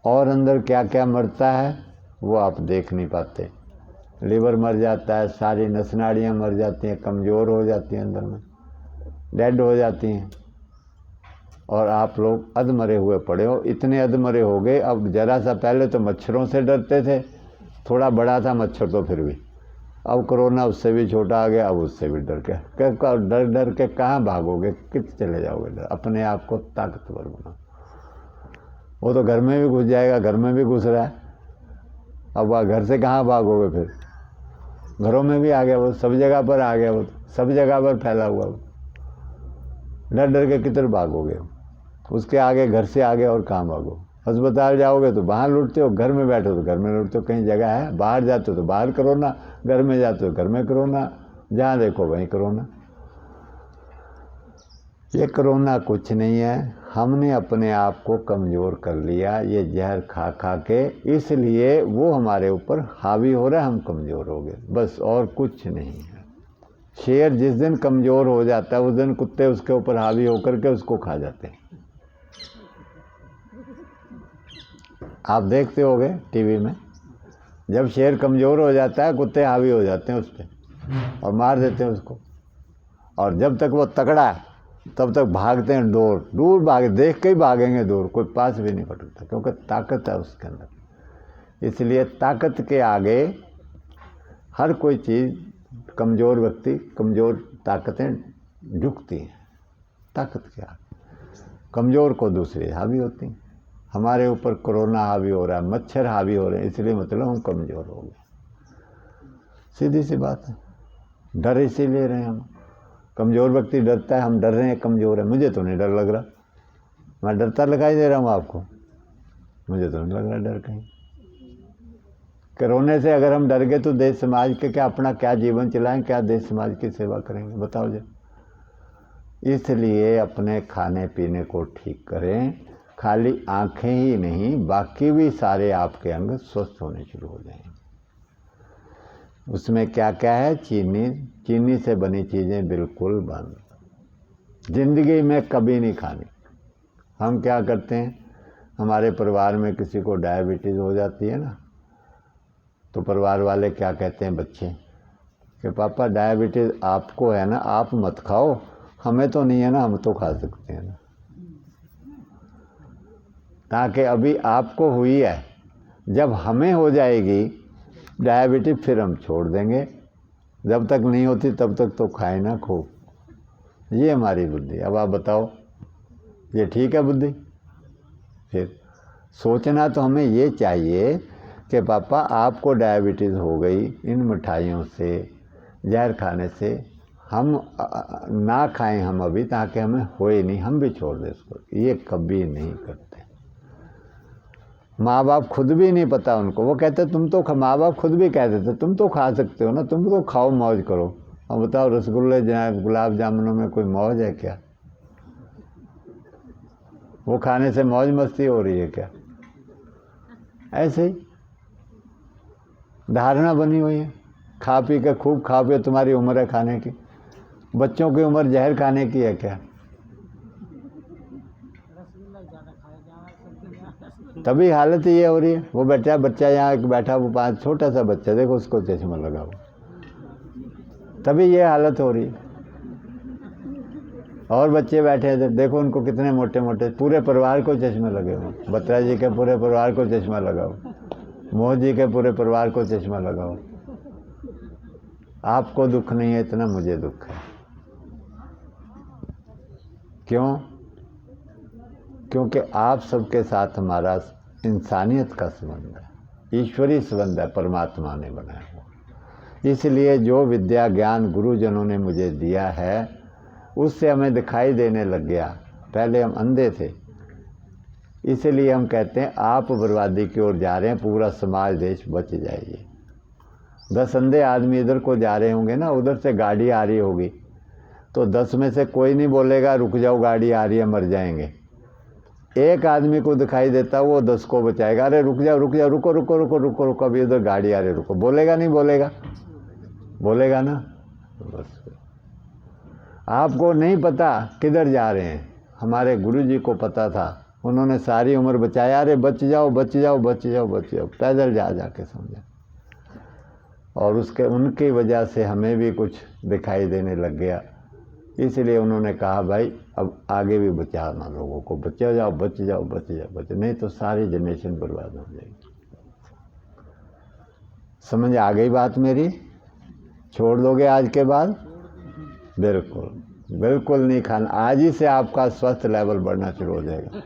और अंदर क्या क्या मरता है वो आप देख नहीं पाते। लीवर मर जाता है, सारी नस नाड़ियाँ मर जाती हैं, कमज़ोर हो जाती हैं, अंदर में डेड हो जाती हैं, और आप लोग अधमरे हुए पड़े हो। इतने अधमरे हो गए, अब जरा सा पहले तो मच्छरों से डरते थे, थोड़ा बड़ा था मच्छर तो फिर भी, अब कोरोना उससे भी छोटा आ गया, अब उससे भी डर के डर डर के कहाँ भागोगे, कित चले जाओगे डर। अपने आप को ताकतवर बनाओ। वो तो घर में भी घुस जाएगा, घर में भी घुस रहा है, अब वह घर से कहाँ भागोगे फिर। घरों में भी आ गया वो, सब जगह पर आ गया वो, सब जगह पर फैला हुआ वो। डर डर के किधर भागोगे, उसके आगे घर से आगे और कहाँ भागो। अस्पताल जाओगे तो बाहर लूटते हो, घर में बैठो तो घर में लूटते हो, कहीं जगह है, बाहर जाते हो तो बाहर कोरोना, घर में जाते हो घर में कोरोना, जहाँ देखो वहीं कोरोना। ये कोरोना कुछ नहीं है, हमने अपने आप को कमज़ोर कर लिया ये जहर खा खा के, इसलिए वो हमारे ऊपर हावी हो रहा है, हम कमज़ोर हो गए, बस और कुछ नहीं है। शेर जिस दिन कमज़ोर हो जाता है उस दिन कुत्ते उसके ऊपर हावी होकर के उसको खा जाते हैं। आप देखते होंगे टीवी में, जब शेर कमज़ोर हो जाता है कुत्ते हावी हो जाते हैं उस पर और मार देते हैं उसको, और जब तक वो तगड़ा है तब तक भागते हैं, दूर भागे, देख के ही भागेंगे दूर, कोई पास भी नहीं पड़ता, क्योंकि ताकत है उसके अंदर। इसलिए ताकत के आगे हर कोई चीज़, कमज़ोर व्यक्ति, कमज़ोर ताकतें झुकती हैं ताकत के आगे, कमज़ोर को दूसरी हावी होती हैं। हमारे ऊपर कोरोना हावी हो रहा है, मच्छर हावी हो रहे हैं, इसलिए मतलब हम कमज़ोर हो गए, सीधी सी बात है। डर इसीलिए रहे हम, कमज़ोर व्यक्ति डरता है, हम डर रहे हैं, कमज़ोर है। मुझे तो नहीं डर लग रहा, मैं डरता दिखाई दे रहा हूँ आपको? मुझे तो नहीं लग रहा डर कहीं। कोरोना से अगर हम डर गए तो देश समाज के क्या, अपना क्या जीवन चलाएं, क्या देश समाज की सेवा करेंगे, बताओ जी। इसलिए अपने खाने पीने को ठीक करें, खाली आँखें ही नहीं बाकी भी सारे आपके अंग स्वस्थ होने शुरू हो जाएंगे। उसमें क्या क्या है? चीनी से बनी चीज़ें बिल्कुल बंद, ज़िंदगी में कभी नहीं खानी। हम क्या करते हैं, हमारे परिवार में किसी को डायबिटीज़ हो जाती है ना, तो परिवार वाले क्या कहते हैं बच्चे कि पापा डायबिटीज़ आपको है ना, आप मत खाओ, हमें तो नहीं है ना, हम तो खा सकते हैं ना। ताकि अभी आपको हुई है, जब हमें हो जाएगी डायबिटीज फिर हम छोड़ देंगे, जब तक नहीं होती तब तक तो खाए ना खूब। ये हमारी बुद्धि। अब आप बताओ ये ठीक है बुद्धि? फिर सोचना तो हमें ये चाहिए कि पापा आपको डायबिटीज़ हो गई इन मिठाइयों से, जहर खाने से, हम ना खाएं हम अभी, ताकि हमें होए नहीं, हम भी छोड़ दें इसको। ये कभी नहीं करते। माँ बाप खुद भी नहीं पता उनको, वो कहते तुम तो, माँ बाप खुद भी कहते थे तुम तो खा सकते हो ना, तुम तो खाओ, मौज करो। अब बताओ रसगुल्ले गुलाब जामुनों में कोई मौज है क्या? वो खाने से मौज मस्ती हो रही है क्या? ऐसे ही धारणा बनी हुई है, खा पी के खूब खा पी, तुम्हारी उम्र है खाने की। बच्चों की उम्र जहर खाने की है क्या? तभी हालत ये हो रही है। वो बच्चा यहाँ एक बैठा, वो 5 छोटा सा बच्चा, देखो उसको चश्मा लगा हुआ, तभी ये हालत हो रही है। और बच्चे बैठे हैं, देखो उनको कितने मोटे मोटे, पूरे परिवार को चश्मे लगे हुए। बत्रा जी के पूरे परिवार को चश्मा लगा हुआ, मोह जी के पूरे परिवार को चश्मा लगा हुआ। आपको दुख नहीं है इतना, मुझे दुख है। क्यों? क्योंकि आप सबके साथ हमारा इंसानियत का संबंध है, ईश्वरीय संबंध है, परमात्मा ने बनाया हुआ। इसलिए जो विद्या ज्ञान गुरुजनों ने मुझे दिया है उससे हमें दिखाई देने लग गया। पहले हम अंधे थे, इसलिए हम कहते हैं आप बर्बादी की ओर जा रहे हैं, पूरा समाज देश बच जाइए। 10 अंधे आदमी इधर को जा रहे होंगे ना, उधर से गाड़ी आ रही होगी, तो 10 में से कोई नहीं बोलेगा रुक जाओ गाड़ी आ रही है मर जाएंगे। एक आदमी को दिखाई देता वो 10 को बचाएगा, अरे रुक जाओ रुक जाओ, रुको रुको रुको रुको रुको, अभी उधर गाड़ी आ रही, रुको। बोलेगा नहीं बोलेगा? बोलेगा ना। बस आपको नहीं पता किधर जा रहे हैं, हमारे गुरुजी को पता था, उन्होंने सारी उम्र बचाया, अरे बच जाओ बच जाओ बच जाओ बच जाओ, पैदल जा के समझा। और उसके उनकी वजह से हमें भी कुछ दिखाई देने लग गया, इसलिए उन्होंने कहा भाई अब आगे भी बचाना, लोगों को बच जाओ बच जाओ बच जाओ बच, नहीं तो सारी जनरेशन बर्बाद हो जाएगी। समझ आ गई बात मेरी? छोड़ दोगे आज के बाद? बिल्कुल बिल्कुल नहीं खाना। आज ही से आपका स्वास्थ्य लेवल बढ़ना शुरू हो जाएगा,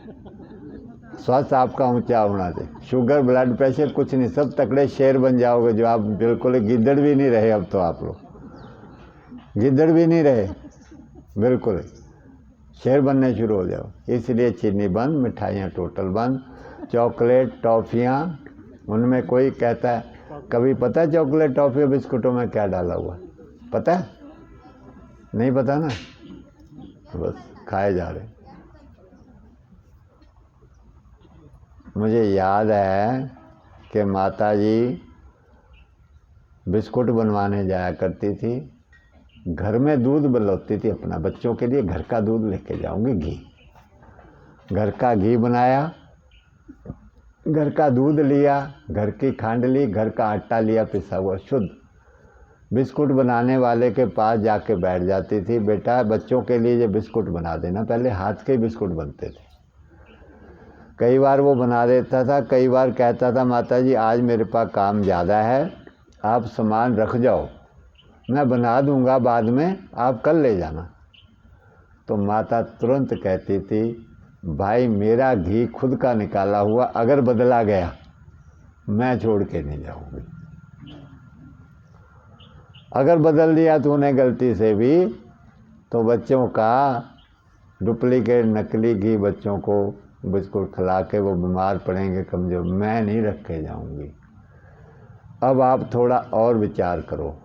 स्वास्थ्य आपका ऊंचा होना चाहिए। शुगर ब्लड प्रेशर कुछ नहीं, सब तकड़े शेर बन जाओगे, जो आप बिल्कुल गिद्दड़ भी नहीं रहे। अब तो आप लोग गिद्दड़ भी नहीं रहे, बिल्कुल शेर बनने शुरू हो जाओ। इसलिए चीनी बंद, मिठाइयाँ टोटल बंद, चॉकलेट टॉफ़ियाँ, उनमें कोई कहता है, कभी पता है चॉकलेट टॉफ़ी और बिस्कुटों में क्या डाला हुआ है? पता है? नहीं पता ना, बस खाए जा रहे। मुझे याद है कि माता जी बिस्कुट बनवाने जाया करती थी, घर में दूध बनवाती थी अपना, बच्चों के लिए घर का दूध लेके जाऊंगी, घी, घर का घी बनाया, घर का दूध लिया, घर की खंड ली, घर का आटा लिया पिसा हुआ शुद्ध। बिस्कुट बनाने वाले के पास जाके बैठ जाती थी, बेटा बच्चों के लिए ये बिस्कुट बना देना। पहले हाथ के बिस्कुट बनते थे, कई बार वो बना देता था, कई बार कहता था माता जी आज मेरे पास काम ज़्यादा है, आप सामान रख जाओ, मैं बना दूंगा बाद में, आप कल ले जाना। तो माता तुरंत कहती थी, भाई मेरा घी खुद का निकाला हुआ अगर बदला गया मैं छोड़ के नहीं जाऊंगी, अगर बदल दिया तूने गलती से भी तो बच्चों का डुप्लीकेट नकली घी बच्चों को बिस्कुट खिला के वो बीमार पड़ेंगे, कमजोर, मैं नहीं रख के जाऊंगी। अब आप थोड़ा और विचार करो,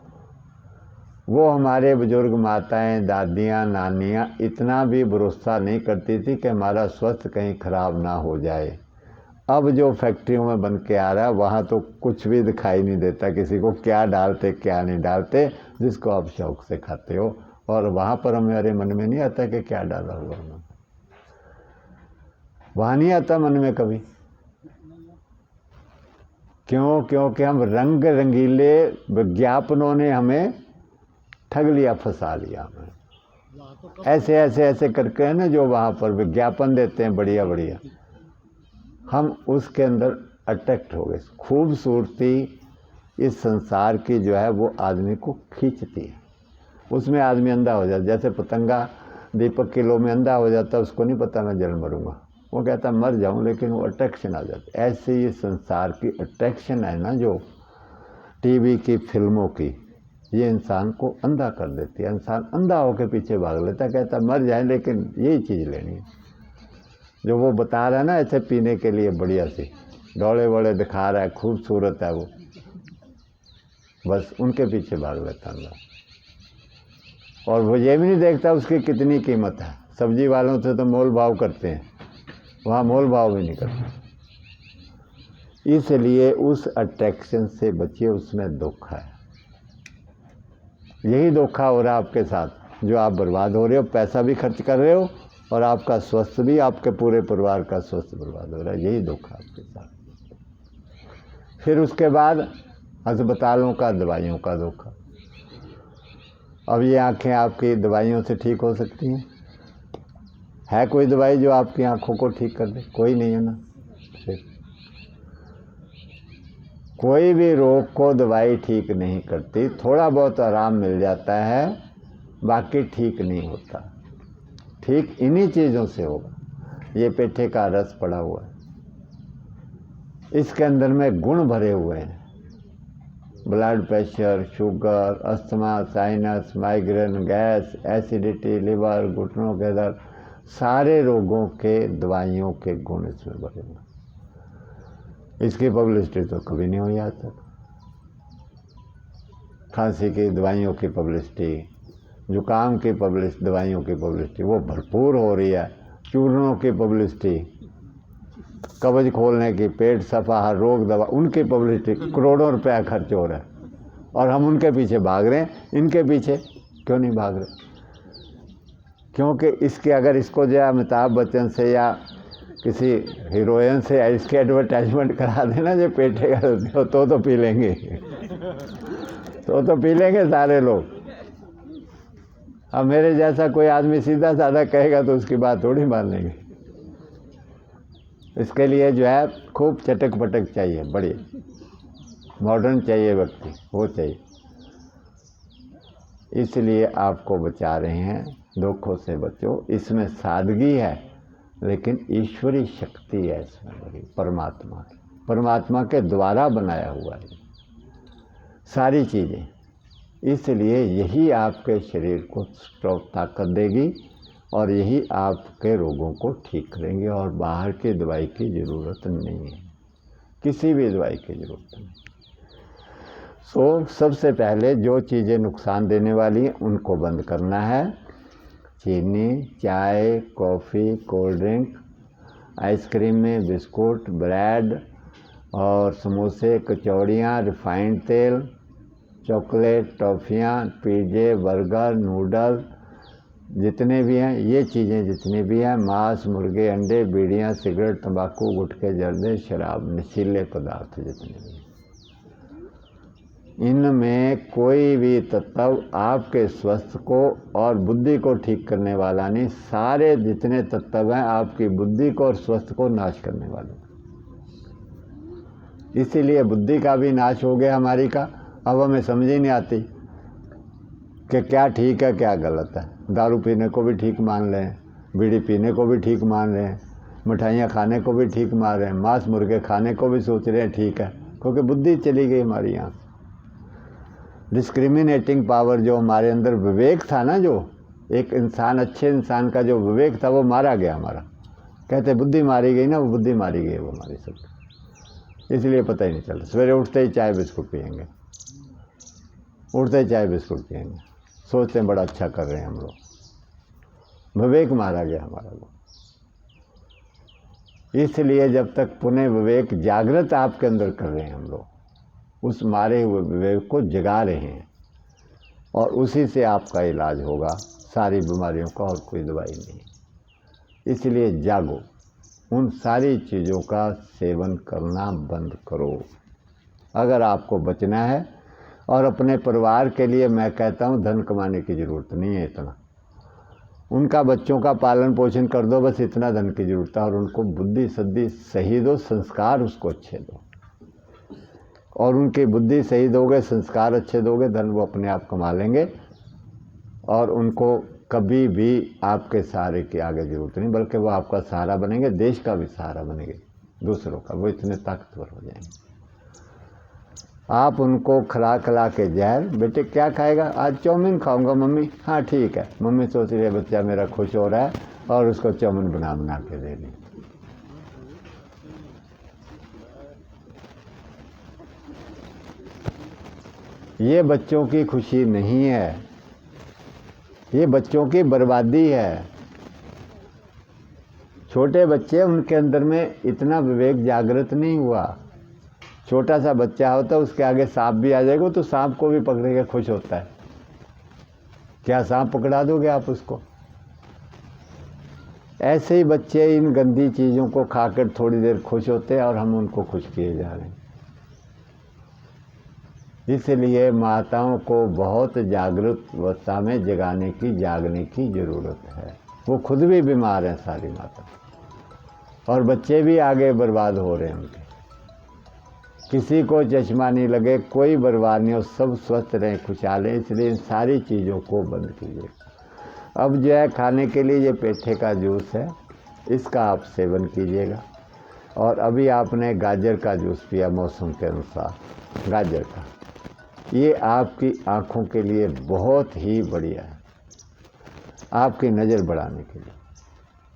वो हमारे बुजुर्ग माताएं, दादियां, नानियां इतना भी भरोसा नहीं करती थी कि हमारा स्वास्थ्य कहीं ख़राब ना हो जाए। अब जो फैक्ट्रियों में बन के आ रहा है वहाँ तो कुछ भी दिखाई नहीं देता किसी को, क्या डालते क्या नहीं डालते, जिसको आप शौक से खाते हो, और वहाँ पर हमारे मन में नहीं आता कि क्या डाला हुआ उन्होंने, वहाँ नहीं आता मन में कभी। क्यों? क्योंकि हम रंग रंगीले विज्ञापनों ने हमें ठग लिया, फंसा लिया हमें, ऐसे ऐसे ऐसे करके है ना, जो वहाँ पर विज्ञापन देते हैं बढ़िया बढ़िया, हम उसके अंदर अट्रैक्ट हो गए। खूबसूरती इस संसार की जो है वो आदमी को खींचती है, उसमें आदमी अंधा हो जाता, जैसे पतंगा दीपक की लो में अंधा हो जाता, उसको नहीं पता मैं जल मरूंगा, वो कहता मर जाऊं, लेकिन वो अट्रैक्शन आ जाती। ऐसे ये संसार की अट्रैक्शन है ना, जो टीवी की फिल्मों की, ये इंसान को अंधा कर देती है, इंसान अंधा होकर पीछे भाग लेता, कहता मर जाए लेकिन यही चीज़ लेनी है, जो वो बता रहा है ना ऐसे पीने के लिए बढ़िया सी, डोले वोले दिखा रहा है, खूबसूरत है वो, बस उनके पीछे भाग लेता अंधा, और वो ये भी नहीं देखता उसकी कितनी कीमत है। सब्जी वालों से तो मोल भाव करते हैं, वहाँ मोल भाव भी नहीं करते। इसलिए उस अट्रैक्शन से बचिए, उसमें धोखा है, यही धोखा हो रहा है आपके साथ, जो आप बर्बाद हो रहे हो, पैसा भी खर्च कर रहे हो और आपका स्वास्थ्य भी, आपके पूरे परिवार का स्वास्थ्य बर्बाद हो रहा है, यही धोखा आपके साथ। फिर उसके बाद अस्पतालों का, दवाइयों का धोखा। अब ये आंखें आपकी दवाइयों से ठीक हो सकती हैं? है कोई दवाई जो आपकी आंखों को ठीक कर दे? कोई नहीं है ना। फिर कोई भी रोग को दवाई ठीक नहीं करती, थोड़ा बहुत आराम मिल जाता है, बाकी ठीक नहीं होता। ठीक इन्हीं चीज़ों से होगा। ये पेठे का रस पड़ा हुआ है, इसके अंदर में गुण भरे हुए हैं, blood pressure, sugar, asthma, sinus, migraine, gas, acidity, liver, घुटनों के दर्द, सारे रोगों के दवाइयों के गुण इसमें भरे हुए। इसकी पब्लिसिटी तो कभी नहीं हुई आज तक। खांसी की दवाइयों की पब्लिसिटी, जुकाम की पब्लिसिटी, दवाइयों की पब्लिसिटी वो भरपूर हो रही है। चूर्णों की पब्लिसिटी, कब्ज खोलने की, पेट सफा, हर रोग दवा, उनकी पब्लिसिटी, करोड़ों रुपया खर्च हो रहा है, और हम उनके पीछे भाग रहे हैं। इनके पीछे क्यों नहीं भाग रहे? क्योंकि इसके, अगर इसको जो है अमिताभ बच्चन से या किसी हीरोइन से इसके एडवर्टाइजमेंट करा देना जो पेटे का, तो पी लेंगे तो पी लेंगे सारे लोग। अब मेरे जैसा कोई आदमी सीधा साधा कहेगा तो उसकी बात थोड़ी मान लेंगे। इसके लिए जो है खूब चटक पटक चाहिए, बड़ी मॉडर्न चाहिए व्यक्ति, वो चाहिए। इसलिए आपको बचा रहे हैं, धोखों से बचो। इसमें सादगी है लेकिन ईश्वरी शक्ति है इसमें बड़ी, परमात्मा के द्वारा बनाया हुआ है सारी चीज़ें। इसलिए यही आपके शरीर को स्ट्रॉन्ग ताकत देगी और यही आपके रोगों को ठीक करेंगे और बाहर की दवाई की ज़रूरत नहीं है, किसी भी दवाई की ज़रूरत नहीं। सबसे पहले जो चीज़ें नुकसान देने वाली हैं उनको बंद करना है। चीनी, चाय, कॉफ़ी, कोल्ड ड्रिंक, आइसक्रीम में बिस्कुट, ब्रेड और समोसे, कचौड़ियाँ, रिफाइंड तेल, चॉकलेट, टॉफ़ियाँ, पिज़्ज़े, बर्गर, नूडल जितने भी हैं, ये चीज़ें जितनी भी हैं, मांस, मुर्गे, अंडे, बीड़ियाँ, सिगरेट, तंबाकू, गुटखे, जर्दे, शराब, नशीले पदार्थ जितने भी, इनमें कोई भी तत्व आपके स्वास्थ्य को और बुद्धि को ठीक करने वाला नहीं। सारे जितने तत्व हैं आपकी बुद्धि को और स्वास्थ्य को नाश करने वाले। इसीलिए बुद्धि का भी नाश हो गया हमारी का। अब हमें समझ ही नहीं आती कि क्या ठीक है क्या गलत है। दारू पीने को भी ठीक मान रहे हैं, बीड़ी पीने को भी ठीक मान रहे हैं, मिठाइयाँ खाने को भी ठीक मान रहे हैं, मांस मुर्गे खाने को भी सोच रहे हैं ठीक है, क्योंकि बुद्धि चली गई हमारी यहाँ। डिस्क्रिमिनेटिंग पावर जो हमारे अंदर विवेक था ना, जो एक इंसान, अच्छे इंसान का जो विवेक था वो मारा गया हमारा। कहते बुद्धि मारी गई ना, वो बुद्धि मारी गई वो हमारी सब, इसलिए पता ही नहीं चलता। सवेरे उठते ही चाय बिस्कुट पियेंगे, उठते ही चाय बिस्कुट पियेंगे, सोचते हैं बड़ा अच्छा कर रहे हैं हम लोग। विवेक मारा गया हमारा वो। इसलिए जब तक पुनः विवेक जागृत आपके अंदर कर रहे हैं हम लोग, उस मारे हुए विवेक को जगा रहे हैं और उसी से आपका इलाज होगा सारी बीमारियों का, और कोई दवाई नहीं। इसलिए जागो, उन सारी चीज़ों का सेवन करना बंद करो अगर आपको बचना है। और अपने परिवार के लिए मैं कहता हूँ धन कमाने की ज़रूरत नहीं है इतना, उनका बच्चों का पालन पोषण कर दो, बस इतना धन की ज़रूरत है। और उनको बुद्धि सद्दी सही दो, संस्कार उसको अच्छे दो, और उनकी बुद्धि सही दोगे, संस्कार अच्छे दोगे, धन वो अपने आप कमा लेंगे। और उनको कभी भी आपके सहारे की आगे ज़रूरत नहीं, बल्कि वो आपका सहारा बनेंगे, देश का भी सहारा बनेंगे, दूसरों का। वो इतने ताकतवर हो जाएंगे। आप उनको खिला खिला के जहर, बेटे क्या खाएगा, आज चाउमीन खाऊंगा मम्मी, हाँ ठीक है। मम्मी सोच रही है बच्चा मेरा खुश हो रहा है, और उसको चाउमीन बना के दे दी। ये बच्चों की खुशी नहीं है, ये बच्चों की बर्बादी है। छोटे बच्चे, उनके अंदर में इतना विवेक जागृत नहीं हुआ। छोटा सा बच्चा होता है, उसके आगे सांप भी आ जाएगा तो सांप को भी पकड़ के खुश होता है। क्या सांप पकड़ा दोगे आप उसको? ऐसे ही बच्चे इन गंदी चीज़ों को खाकर थोड़ी देर खुश होते हैं, और हम उनको खुश किए जा रहे हैं। इसलिए माताओं को बहुत जागृत अवस्था में जागने की ज़रूरत है। वो खुद भी बीमार हैं सारी माता, और बच्चे भी आगे बर्बाद हो रहे हैं उनके। किसी को चश्मा नहीं लगे, कोई बर्बाद नहीं हो, सब स्वस्थ रहें, खुशहाल हैं। इसलिए इन सारी चीज़ों को बंद कीजिए। अब जो है खाने के लिए ये पेठे का जूस है, इसका आप सेवन कीजिएगा। और अभी आपने गाजर का जूस पिया मौसम के अनुसार, गाजर का, ये आपकी आँखों के लिए बहुत ही बढ़िया है, आपकी नज़र बढ़ाने के लिए।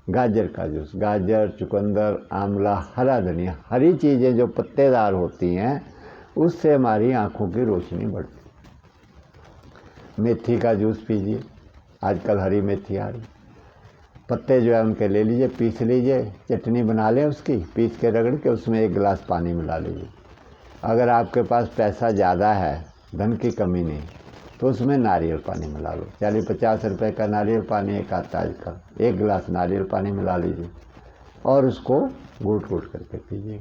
गाजर का जूस, गाजर, चुकंदर, आंवला, हरा धनिया, हरी चीज़ें जो पत्तेदार होती हैं, उससे हमारी आँखों की रोशनी बढ़ती। मेथी का जूस पीजिए, आजकल हरी मेथी आ रही, पत्ते जो है उनके ले लीजिए, पीस लीजिए, चटनी बना लें उसकी, पीस के रगड़ के उसमें 1 गिलास पानी मिला लीजिए। अगर आपके पास पैसा ज़्यादा है, धन की कमी नहीं, तो उसमें नारियल पानी मिला लो। 40-50 रुपए का नारियल पानी एक आता है आजकल, 1 गिलास नारियल पानी मिला लीजिए और उसको घूट घूट करके पीजिए।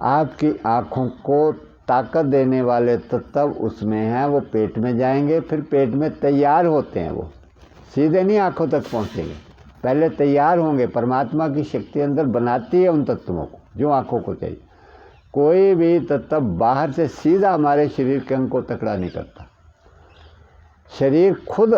आपकी आँखों को ताकत देने वाले तत्व उसमें हैं, वो पेट में जाएंगे, फिर पेट में तैयार होते हैं, वो सीधे नहीं आँखों तक पहुँचेंगे, पहले तैयार होंगे। परमात्मा की शक्ति अंदर बनाती है उन तत्वों को जो आँखों को चाहिए। कोई भी तत्व बाहर से सीधा हमारे शरीर के अंग को तकड़ा नहीं करता। शरीर खुद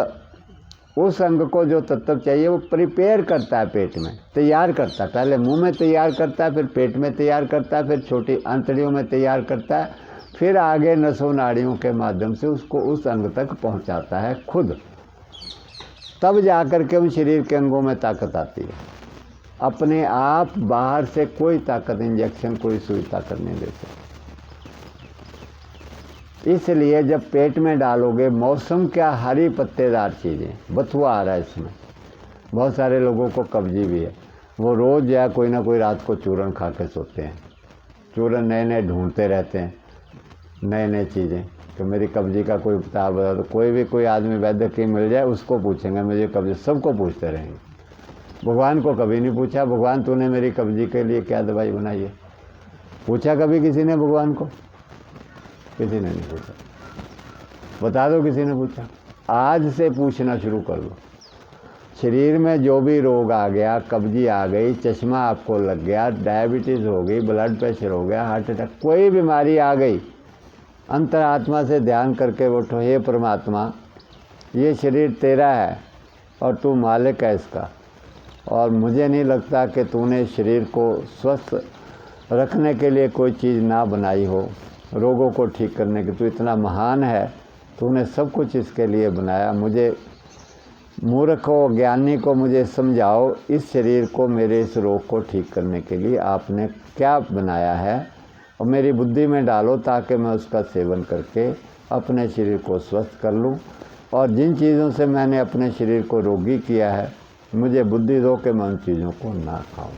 उस अंग को जो तत्व चाहिए वो प्रिपेयर करता है, पेट में तैयार करता है। पहले मुंह में तैयार करता है, फिर पेट में तैयार करता है, फिर छोटी आंतड़ियों में तैयार करता है, फिर आगे नसों नाड़ियों के माध्यम से उसको उस अंग तक पहुंचाता है खुद। तब जाकर के उन शरीर के अंगों में ताकत आती है। अपने आप बाहर से कोई ताकत, इंजेक्शन, कोई सुई ताकत नहीं दे सकती। इसलिए जब पेट में डालोगे, मौसम क्या, हरी पत्तेदार चीज़ें, बथुआ आ रहा है इसमें, बहुत सारे लोगों को कब्जी भी है, वो रोज़ जो है कोई ना कोई रात को चूरन खा के सोते हैं। चूरन नए नए ढूंढते रहते हैं, नए नए चीज़ें, तो मेरी कब्जी का कोई उपाय बता दो। कोई आदमी वैद्य की मिल जाए, उसको पूछेंगे मुझे कब्जी, सबको पूछते रहेंगे। भगवान को कभी नहीं पूछा, भगवान तूने मेरी कब्जी के लिए क्या दवाई बनाई है? पूछा कभी किसी ने भगवान को? किसी ने नहीं पूछा। बता दो किसी ने पूछा? आज से पूछना शुरू कर दो। शरीर में जो भी रोग आ गया, कब्जी आ गई, चश्मा आपको लग गया, डायबिटीज़ हो गई, ब्लड प्रेशर हो गया, हार्ट अटैक, कोई बीमारी आ गई, अंतरात्मा से ध्यान करके उठो, हे परमात्मा, ये शरीर तेरा है और तू मालिक है इसका, और मुझे नहीं लगता कि तूने शरीर को स्वस्थ रखने के लिए कोई चीज़ ना बनाई हो, रोगों को ठीक करने की। तू इतना महान है, तूने सब कुछ इसके लिए बनाया। मुझे मूर्ख को, ज्ञानी को मुझे समझाओ, इस शरीर को, मेरे इस रोग को ठीक करने के लिए आपने क्या बनाया है, और मेरी बुद्धि में डालो ताकि मैं उसका सेवन करके अपने शरीर को स्वस्थ कर लूं। और जिन चीज़ों से मैंने अपने शरीर को रोगी किया है, मुझे बुद्धि दो कि मैं उन चीज़ों को ना खाऊं।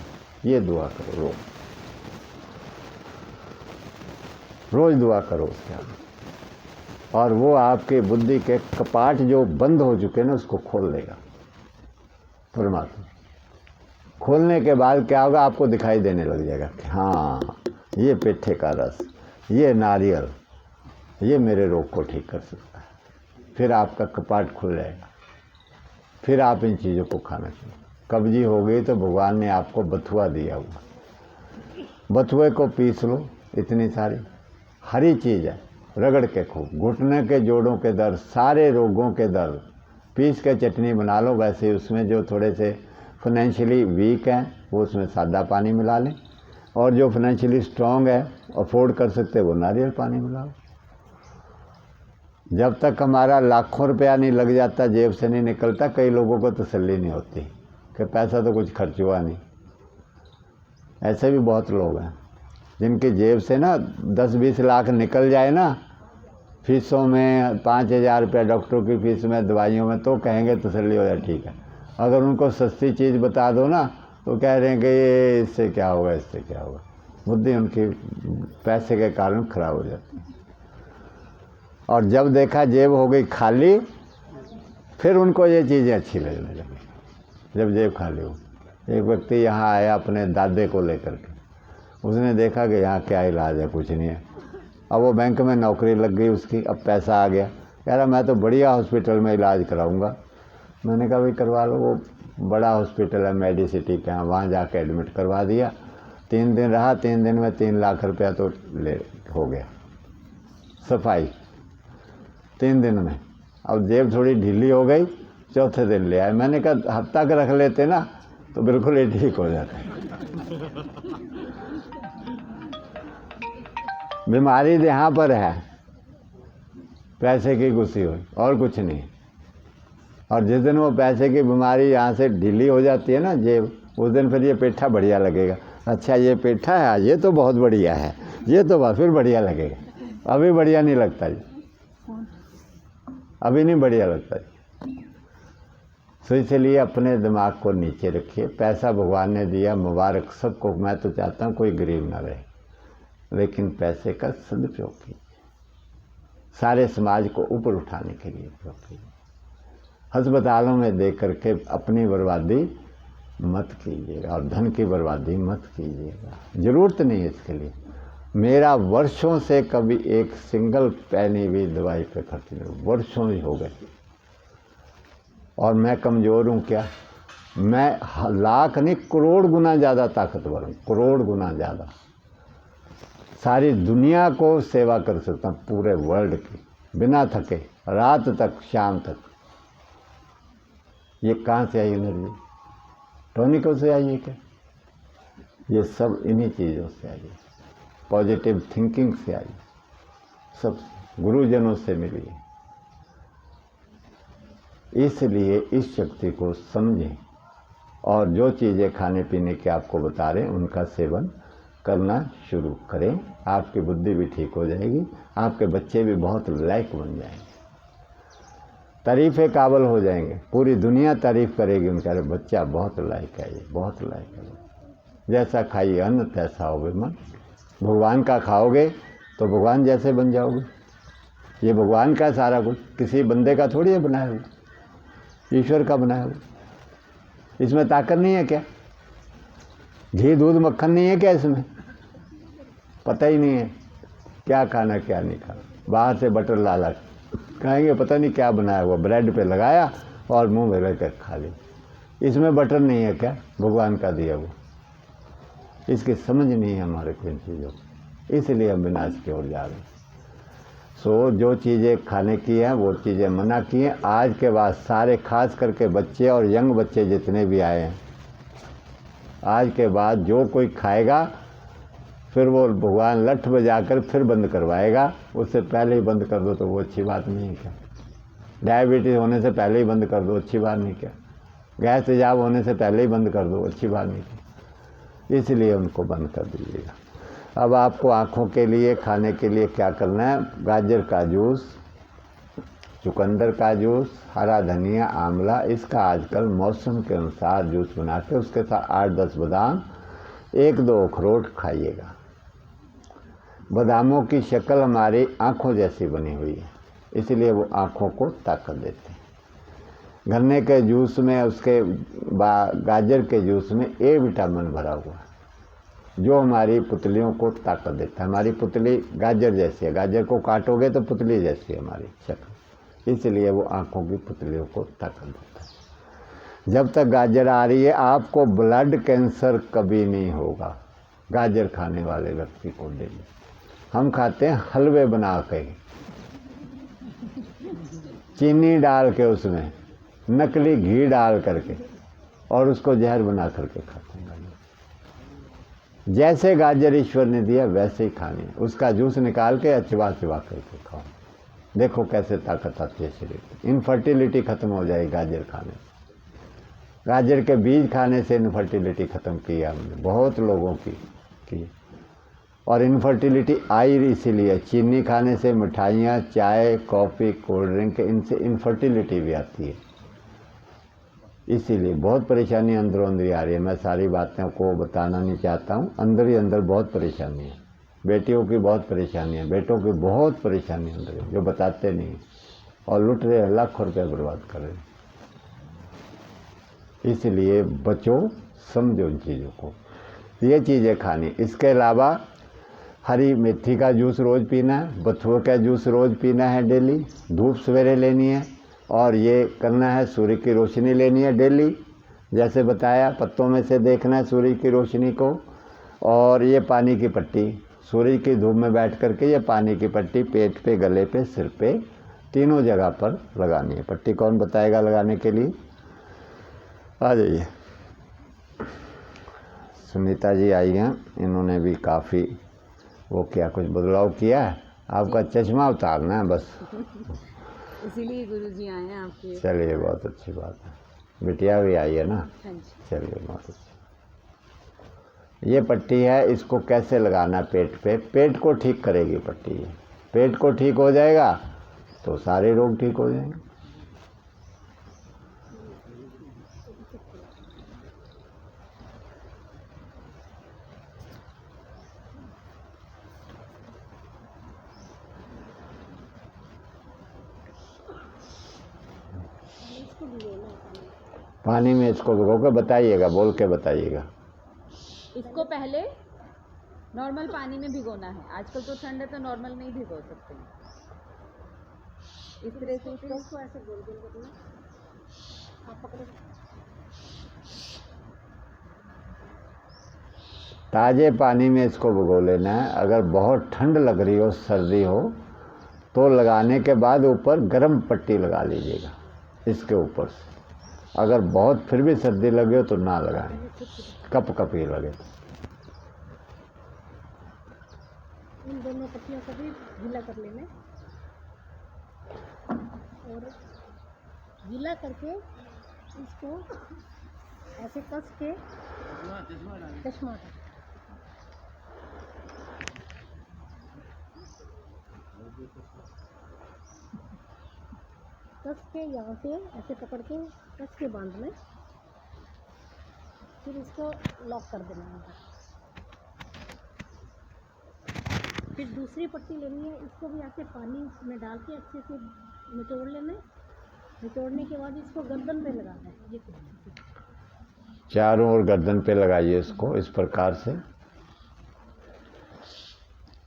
ये दुआ करो, रोज़ दुआ करो उसके आगे, और वो आपके बुद्धि के कपाट जो बंद हो चुके ना, उसको खोल देगा परमात्मा। खोलने के बाद क्या होगा, आपको दिखाई देने लग जाएगा कि हाँ, ये पेठे का रस, ये नारियल, ये मेरे रोग को ठीक कर सकता है। फिर आपका कपाट खुल जाएगा, फिर आप इन चीज़ों को खाना चाहिए। कब्जी हो गई तो भगवान ने आपको बथुआ दिया हुआ, बथुए को पीस लो, इतनी सारी हरी चीज़ है, रगड़ के खूब, घुटने के जोड़ों के दर्द, सारे रोगों के दर्द, पीस के चटनी बना लो। वैसे उसमें जो थोड़े से फाइनेंशियली वीक हैं, वो उसमें सादा पानी मिला लें, और जो फाइनेंशियली स्ट्रॉन्ग है, अफोर्ड कर सकते, वो नारियल पानी मिलाओ। जब तक हमारा लाखों रुपया नहीं लग जाता, जेब से नहीं निकलता, कई लोगों को तसल्ली नहीं होती कि पैसा तो कुछ खर्च हुआ नहीं। ऐसे भी बहुत लोग हैं जिनकी जेब से ना 10-20 लाख निकल जाए ना, फीसों में 5,000 रुपया डॉक्टरों की फीस में, दवाइयों में, तो कहेंगे तसल्ली हो जाए, ठीक है। अगर उनको सस्ती चीज़ बता दो ना, तो कह रहे हैं कि ये इससे क्या होगा, इससे क्या होगा। बुद्धि उनकी पैसे के कारण खराब हो जाती है। और जब देखा जेब हो गई खाली, फिर उनको ये चीज़ें अच्छी लगने लगी। जब जेब खाली हो, एक व्यक्ति यहाँ आया अपने दादे को लेकर के, उसने देखा कि यहाँ क्या इलाज है, कुछ नहीं है। अब वो बैंक में नौकरी लग गई उसकी, अब पैसा आ गया, कह रहा मैं तो बढ़िया हॉस्पिटल में इलाज कराऊंगा। मैंने कहा भाई करवा लो, वो बड़ा हॉस्पिटल है मेडिसिटी के यहाँ, वहाँ जाके एडमिट करवा दिया। 3 दिन रहा, 3 दिन में 3 लाख रुपया तो ले हो गया, सफाई 3 दिन में। अब जेब थोड़ी ढीली हो गई, चौथे दिन ले आए। मैंने कहा हफ्ता का रख लेते ना, तो बिल्कुल ही ठीक हो जाता। बीमारी यहाँ पर है, पैसे की घुसी हुई, और कुछ नहीं। और जिस दिन वो पैसे की बीमारी यहाँ से ढीली हो जाती है ना जेब, उस दिन फिर ये पेठा बढ़िया लगेगा। अच्छा ये पेठा है, ये तो बहुत बढ़िया है, ये तो फिर बढ़िया लगेगा। अभी बढ़िया नहीं लगता जी, अभी नहीं बढ़िया लगता जी। तो इसलिए अपने दिमाग को नीचे रखिए। पैसा भगवान ने दिया, मुबारक सबको। मैं तो चाहता हूँ कोई गरीब ना रहे, लेकिन पैसे का सदुपयोग कीजिए, सारे समाज को ऊपर उठाने के लिए उपयोग कीजिए। अस्पतालों में दे करके अपनी बर्बादी मत कीजिएगा, और धन की बर्बादी मत कीजिएगा, ज़रूरत नहीं है इसके लिए। मेरा वर्षों से कभी एक सिंगल पैनी भी दवाई पे खर्च नहीं, वर्षों ही हो गए। और मैं कमज़ोर हूँ क्या? मैं लाख नहीं, करोड़ गुना ज़्यादा ताकतवर हूँ, करोड़ गुना ज़्यादा। सारी दुनिया को सेवा कर सकता हूँ, पूरे वर्ल्ड की, बिना थके, रात तक, शाम तक। ये कहाँ से आई एनर्जी? टॉनिकों से आई है क्या? ये सब इन्हीं चीज़ों से आई है, पॉजिटिव थिंकिंग से आई, सब गुरुजनों से मिली है। इसलिए इस शक्ति को समझें और जो चीज़ें खाने पीने की आपको बता रहे हैं उनका सेवन करना शुरू करें। आपकी बुद्धि भी ठीक हो जाएगी, आपके बच्चे भी बहुत लायक बन जाएंगे, तारीफ़ काबिल हो जाएंगे, पूरी दुनिया तारीफ़ करेगी उनका, अरे बच्चा बहुत लायक है, ये बहुत लायक है। जैसा खाइए अन्न तैसा होगे मन। भगवान का खाओगे तो भगवान जैसे बन जाओगे। ये भगवान का सारा कुछ किसी बंदे का थोड़ी है बनाया हुआ, ईश्वर का बनाया हुआ। इसमें ताकत नहीं है क्या? घी दूध मक्खन नहीं है क्या इसमें? पता ही नहीं है क्या खाना क्या नहीं खाना। बाहर से बटर लाला कहेंगे पता नहीं क्या बनाया हुआ, ब्रेड पे लगाया और मुंह में रखकर खा ली। इसमें बटर नहीं है क्या? भगवान का दिया हुआ। इसकी समझ नहीं है हमारे को इन चीज़ों, इसलिए हम विनाश की ओर जा रहे हैं। सो जो चीज़ें खाने की हैं वो चीज़ें मना की हैं। आज के बाद सारे खास करके बच्चे और यंग बच्चे जितने भी आए हैं, आज के बाद जो कोई खाएगा फिर वो भगवान लठ बजाकर फिर बंद करवाएगा। उससे पहले ही बंद कर दो तो वो अच्छी बात नहीं है क्या? डायबिटीज़ होने से पहले ही बंद कर दो, अच्छी बात नहीं क्या? गैस तेजाब होने से पहले ही बंद कर दो, अच्छी बात नहीं क्या? इसलिए उनको बंद कर दीजिएगा। अब आपको आँखों के लिए खाने के लिए क्या करना है? गाजर का जूस, चुकंदर का जूस, हरा धनिया, आंवला, इसका आजकल मौसम के अनुसार जूस बना के उसके साथ 8-10 बादाम, 1-2 अखरोट खाइएगा। बादामों की शक्ल हमारी आँखों जैसी बनी हुई है, इसलिए वो आँखों को ताकत देते हैं। गन्ने के जूस में, उसके गाजर के जूस में ए विटामिन भरा हुआ है जो हमारी पुतलियों को ताकत देता है। हमारी पुतली गाजर जैसी है, गाजर को काटोगे तो पुतली जैसी है हमारी शक्ल, इसलिए वो आँखों की पुतलियों को ताकत देता है। जब तक गाजर आ रही है आपको ब्लड कैंसर कभी नहीं होगा, गाजर खाने वाले व्यक्ति को डेली। हम खाते हैं हलवे बना के, चीनी डाल के, उसमें नकली घी डाल करके और उसको जहर बना करके खाते हैं। जैसे गाजर ईश्वर ने दिया वैसे ही खानी है, उसका जूस निकाल के चिबा चिबा करके खाओ, देखो कैसे ताकत आती है शरीर। इनफर्टिलिटी खत्म हो जाएगी गाजर खाने से। गाजर के बीज खाने से इनफर्टिलिटी खत्म की हमने, बहुत लोगों की। और इनफर्टिलिटी आई इसीलिए, चीनी खाने से, मिठाइयाँ, चाय, कॉफ़ी, कोल्ड ड्रिंक, इनसे इनफर्टिलिटी भी आती है। इसीलिए बहुत परेशानी अंदरों अंदर आ रही है। मैं सारी बातें को बताना नहीं चाहता हूँ, अंदर ही अंदर बहुत परेशानी है। बेटियों की बहुत परेशानी है, बेटों की बहुत परेशानी अंदर है जो बताते नहीं और लुट रहे हैं, लाखों रुपये बर्बाद कर रहे हैं। इसलिए बचो, समझो इन चीज़ों को, ये चीज़ें खानी। इसके अलावा हरी मेथी का जूस रोज़ पीना है, बथुआ का जूस रोज़ पीना है डेली, धूप सवेरे लेनी है, और ये करना है सूर्य की रोशनी लेनी है डेली, जैसे बताया पत्तों में से देखना है सूर्य की रोशनी को। और ये पानी की पट्टी, सूर्य की धूप में बैठ करके ये पानी की पट्टी पेट पे, गले पे, सिर पे, तीनों जगह पर लगानी है। पट्टी कौन बताएगा लगाने के लिए? आ जाइए, सुनीता जी आई हैं, इन्होंने भी काफ़ी वो क्या कुछ बदलाव किया है। आपका चश्मा उतारना है बस, इसीलिए गुरुजी आए हैं आपके। चलिए बहुत अच्छी बात है। बिटिया भी आई है ना? हाँ जी। चलिए बहुत अच्छी। ये पट्टी है, इसको कैसे लगाना है? पेट पे, पेट को ठीक करेगी पट्टी। ये पेट को ठीक हो जाएगा तो सारे रोग ठीक हो जाएंगे। पानी में इसको भिगो के बताइएगा, बोल के बताइएगा। इसको पहले नॉर्मल पानी में भिगोना है। आजकल तो ठंड है तो नॉर्मल में ही भिगो सकते हैं। इस तरह से इसको ऐसे गोल गोल करना, आप पकड़ो। ताज़े पानी में इसको भिगो लेना है। अगर बहुत ठंड लग रही हो, सर्दी हो, तो लगाने के बाद ऊपर गर्म पट्टी लगा लीजिएगा इसके ऊपर से। अगर बहुत फिर भी सर्दी लगे हो तो ना लगाएं, कप कप ही लगे। इन दोनों पट्टियों को भी ढीला कर लेना और गीला करके इसको ऐसे कस के चश्मा कस के यहाँ से ऐसे पकड़ के कस के बांध लें, फिर इसको लॉक कर देना है। फिर दूसरी पट्टी लेनी है, इसको भी ऐसे पानी में डाल के अच्छे से निचोड़ लेना है। निचोड़ने के बाद इसको गर्दन पे लगाना है, ये चारों ओर गर्दन पे लगाइए इसको इस प्रकार से।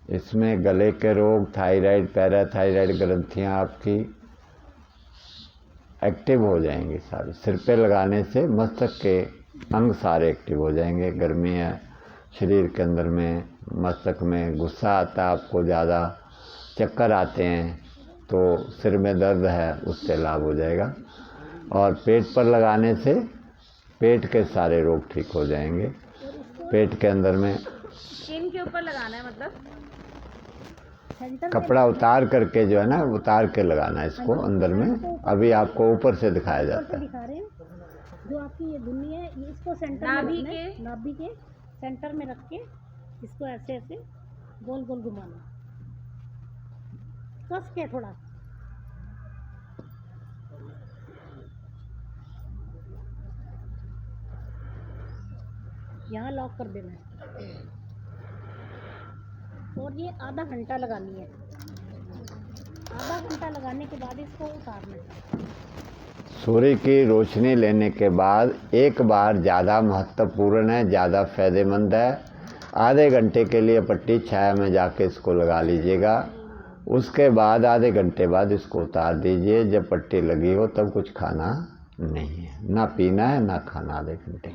इसमें गले के रोग, थायराइड, पैराथायराइड ग्रंथियां आपकी एक्टिव हो जाएंगी सारी। सिर पे लगाने से मस्तक के अंग सारे एक्टिव हो जाएंगे। गर्मी है शरीर के अंदर में, मस्तक में गुस्सा आता है आपको, ज़्यादा चक्कर आते हैं, तो सिर में दर्द है उससे लाभ हो जाएगा। और पेट पर लगाने से पेट के सारे रोग ठीक हो जाएंगे। पेट के अंदर में स्किन के ऊपर लगाना है, मतलब सेंटर कपड़ा उतार करके जो है ना, उतार के लगाना है इसको अंदर में। अभी आपको ऊपर से दिखाया जाता है। दिखा रहे हैं जो आपकी ये धुनी है, ये इसको सेंटर नाभि में रखना है। नाभि के सेंटर में रख के इसको ऐसे ऐसे गोल गोल घुमाना, कस के थोड़ा। यहाँ लॉक कर देना है और ये आधा घंटा लगानी है। आधा घंटा लगाने के बाद इसको उतारना है। सूर्य की रोशनी लेने के बाद एक बार ज़्यादा महत्वपूर्ण है, ज़्यादा फायदेमंद है। आधे घंटे के लिए पट्टी छाया में जाके इसको लगा लीजिएगा। उसके बाद आधे घंटे बाद इसको उतार दीजिए। जब पट्टी लगी हो तब कुछ खाना नहीं है, ना पीना है ना खाना आधे घंटे।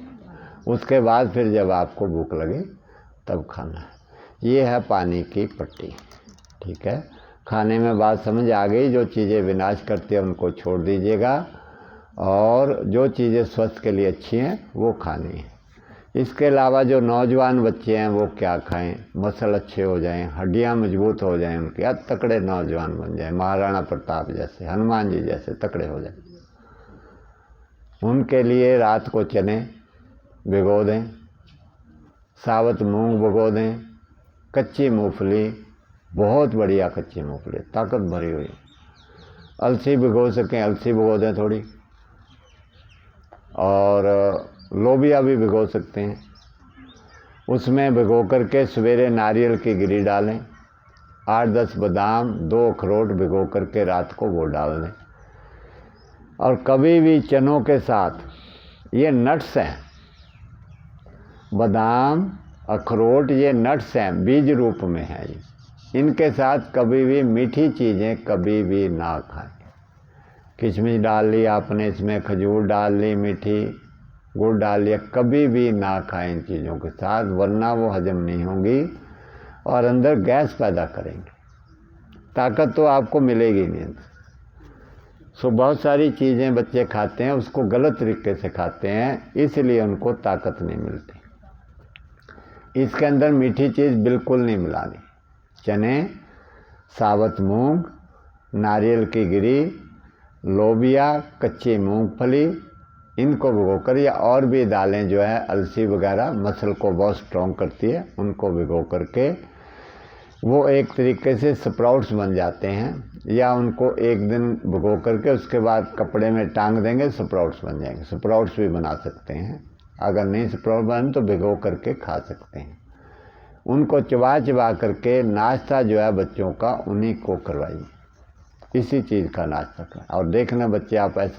उसके बाद फिर जब आपको भूख लगे तब खाना है। ये है पानी की पट्टी, ठीक है। खाने में बात समझ आ गई। जो चीज़ें विनाश करती हैं उनको छोड़ दीजिएगा और जो चीज़ें स्वास्थ्य के लिए अच्छी हैं वो खानी है। इसके अलावा जो नौजवान बच्चे हैं वो क्या खाएं, मसल अच्छे हो जाएं, हड्डियां मजबूत हो जाएं उनकी, या तकड़े नौजवान बन जाएं, महाराणा प्रताप जैसे, हनुमान जी जैसे तकड़े हो जाएं। उनके लिए रात को चने भिगो दें, साबुत मूंग भिगो दें, कच्ची मूंगफली, बहुत बढ़िया कच्ची मूंगफली, ताकत भरी हुई, अलसी भिगो सकें अलसी भिगो दें थोड़ी, और लोबिया भी भिगो सकते हैं। उसमें भिगो करके सवेरे नारियल की गिरी डालें, 8-10 बादाम, 2 अखरोट भिगो करके रात को वो डाल दें। और कभी भी चनों के साथ, ये नट्स हैं, बादाम अखरोट ये नट्स हैं, बीज रूप में हैं ये, इनके साथ कभी भी मीठी चीज़ें कभी भी ना खाएं। किशमिश डाल ली आपने, इसमें खजूर डाल ली मीठी, गुड़ डाल लिया, कभी भी ना खाएं इन चीज़ों के साथ, वरना वो हजम नहीं होंगी और अंदर गैस पैदा करेंगे। ताकत तो आपको मिलेगी नहीं। सो बहुत सारी चीज़ें बच्चे खाते हैं, उसको गलत तरीके से खाते हैं, इसलिए उनको ताकत नहीं मिलती। इसके अंदर मीठी चीज़ बिल्कुल नहीं मिलानी। चने, साबुत मूंग, नारियल की गिरी, लोबिया, कच्ची मूंगफली, इनको भिगोकर, या और भी दालें जो है अलसी वगैरह मसल को बहुत स्ट्रॉन्ग करती है, उनको भिगो करके वो एक तरीके से स्प्राउट्स बन जाते हैं। या उनको एक दिन भिगो करके उसके बाद कपड़े में टांग देंगे, स्प्राउट्स बन जाएंगे। स्प्राउट्स भी बना सकते हैं। अगर नहीं स्प्राउट बने तो भिगो करके खा सकते हैं। उनको चबा चबा करके नाश्ता जो है बच्चों का उन्हीं को करवाइए, इसी चीज़ का नाश्ता करें। और देखना बच्चे आप ऐसे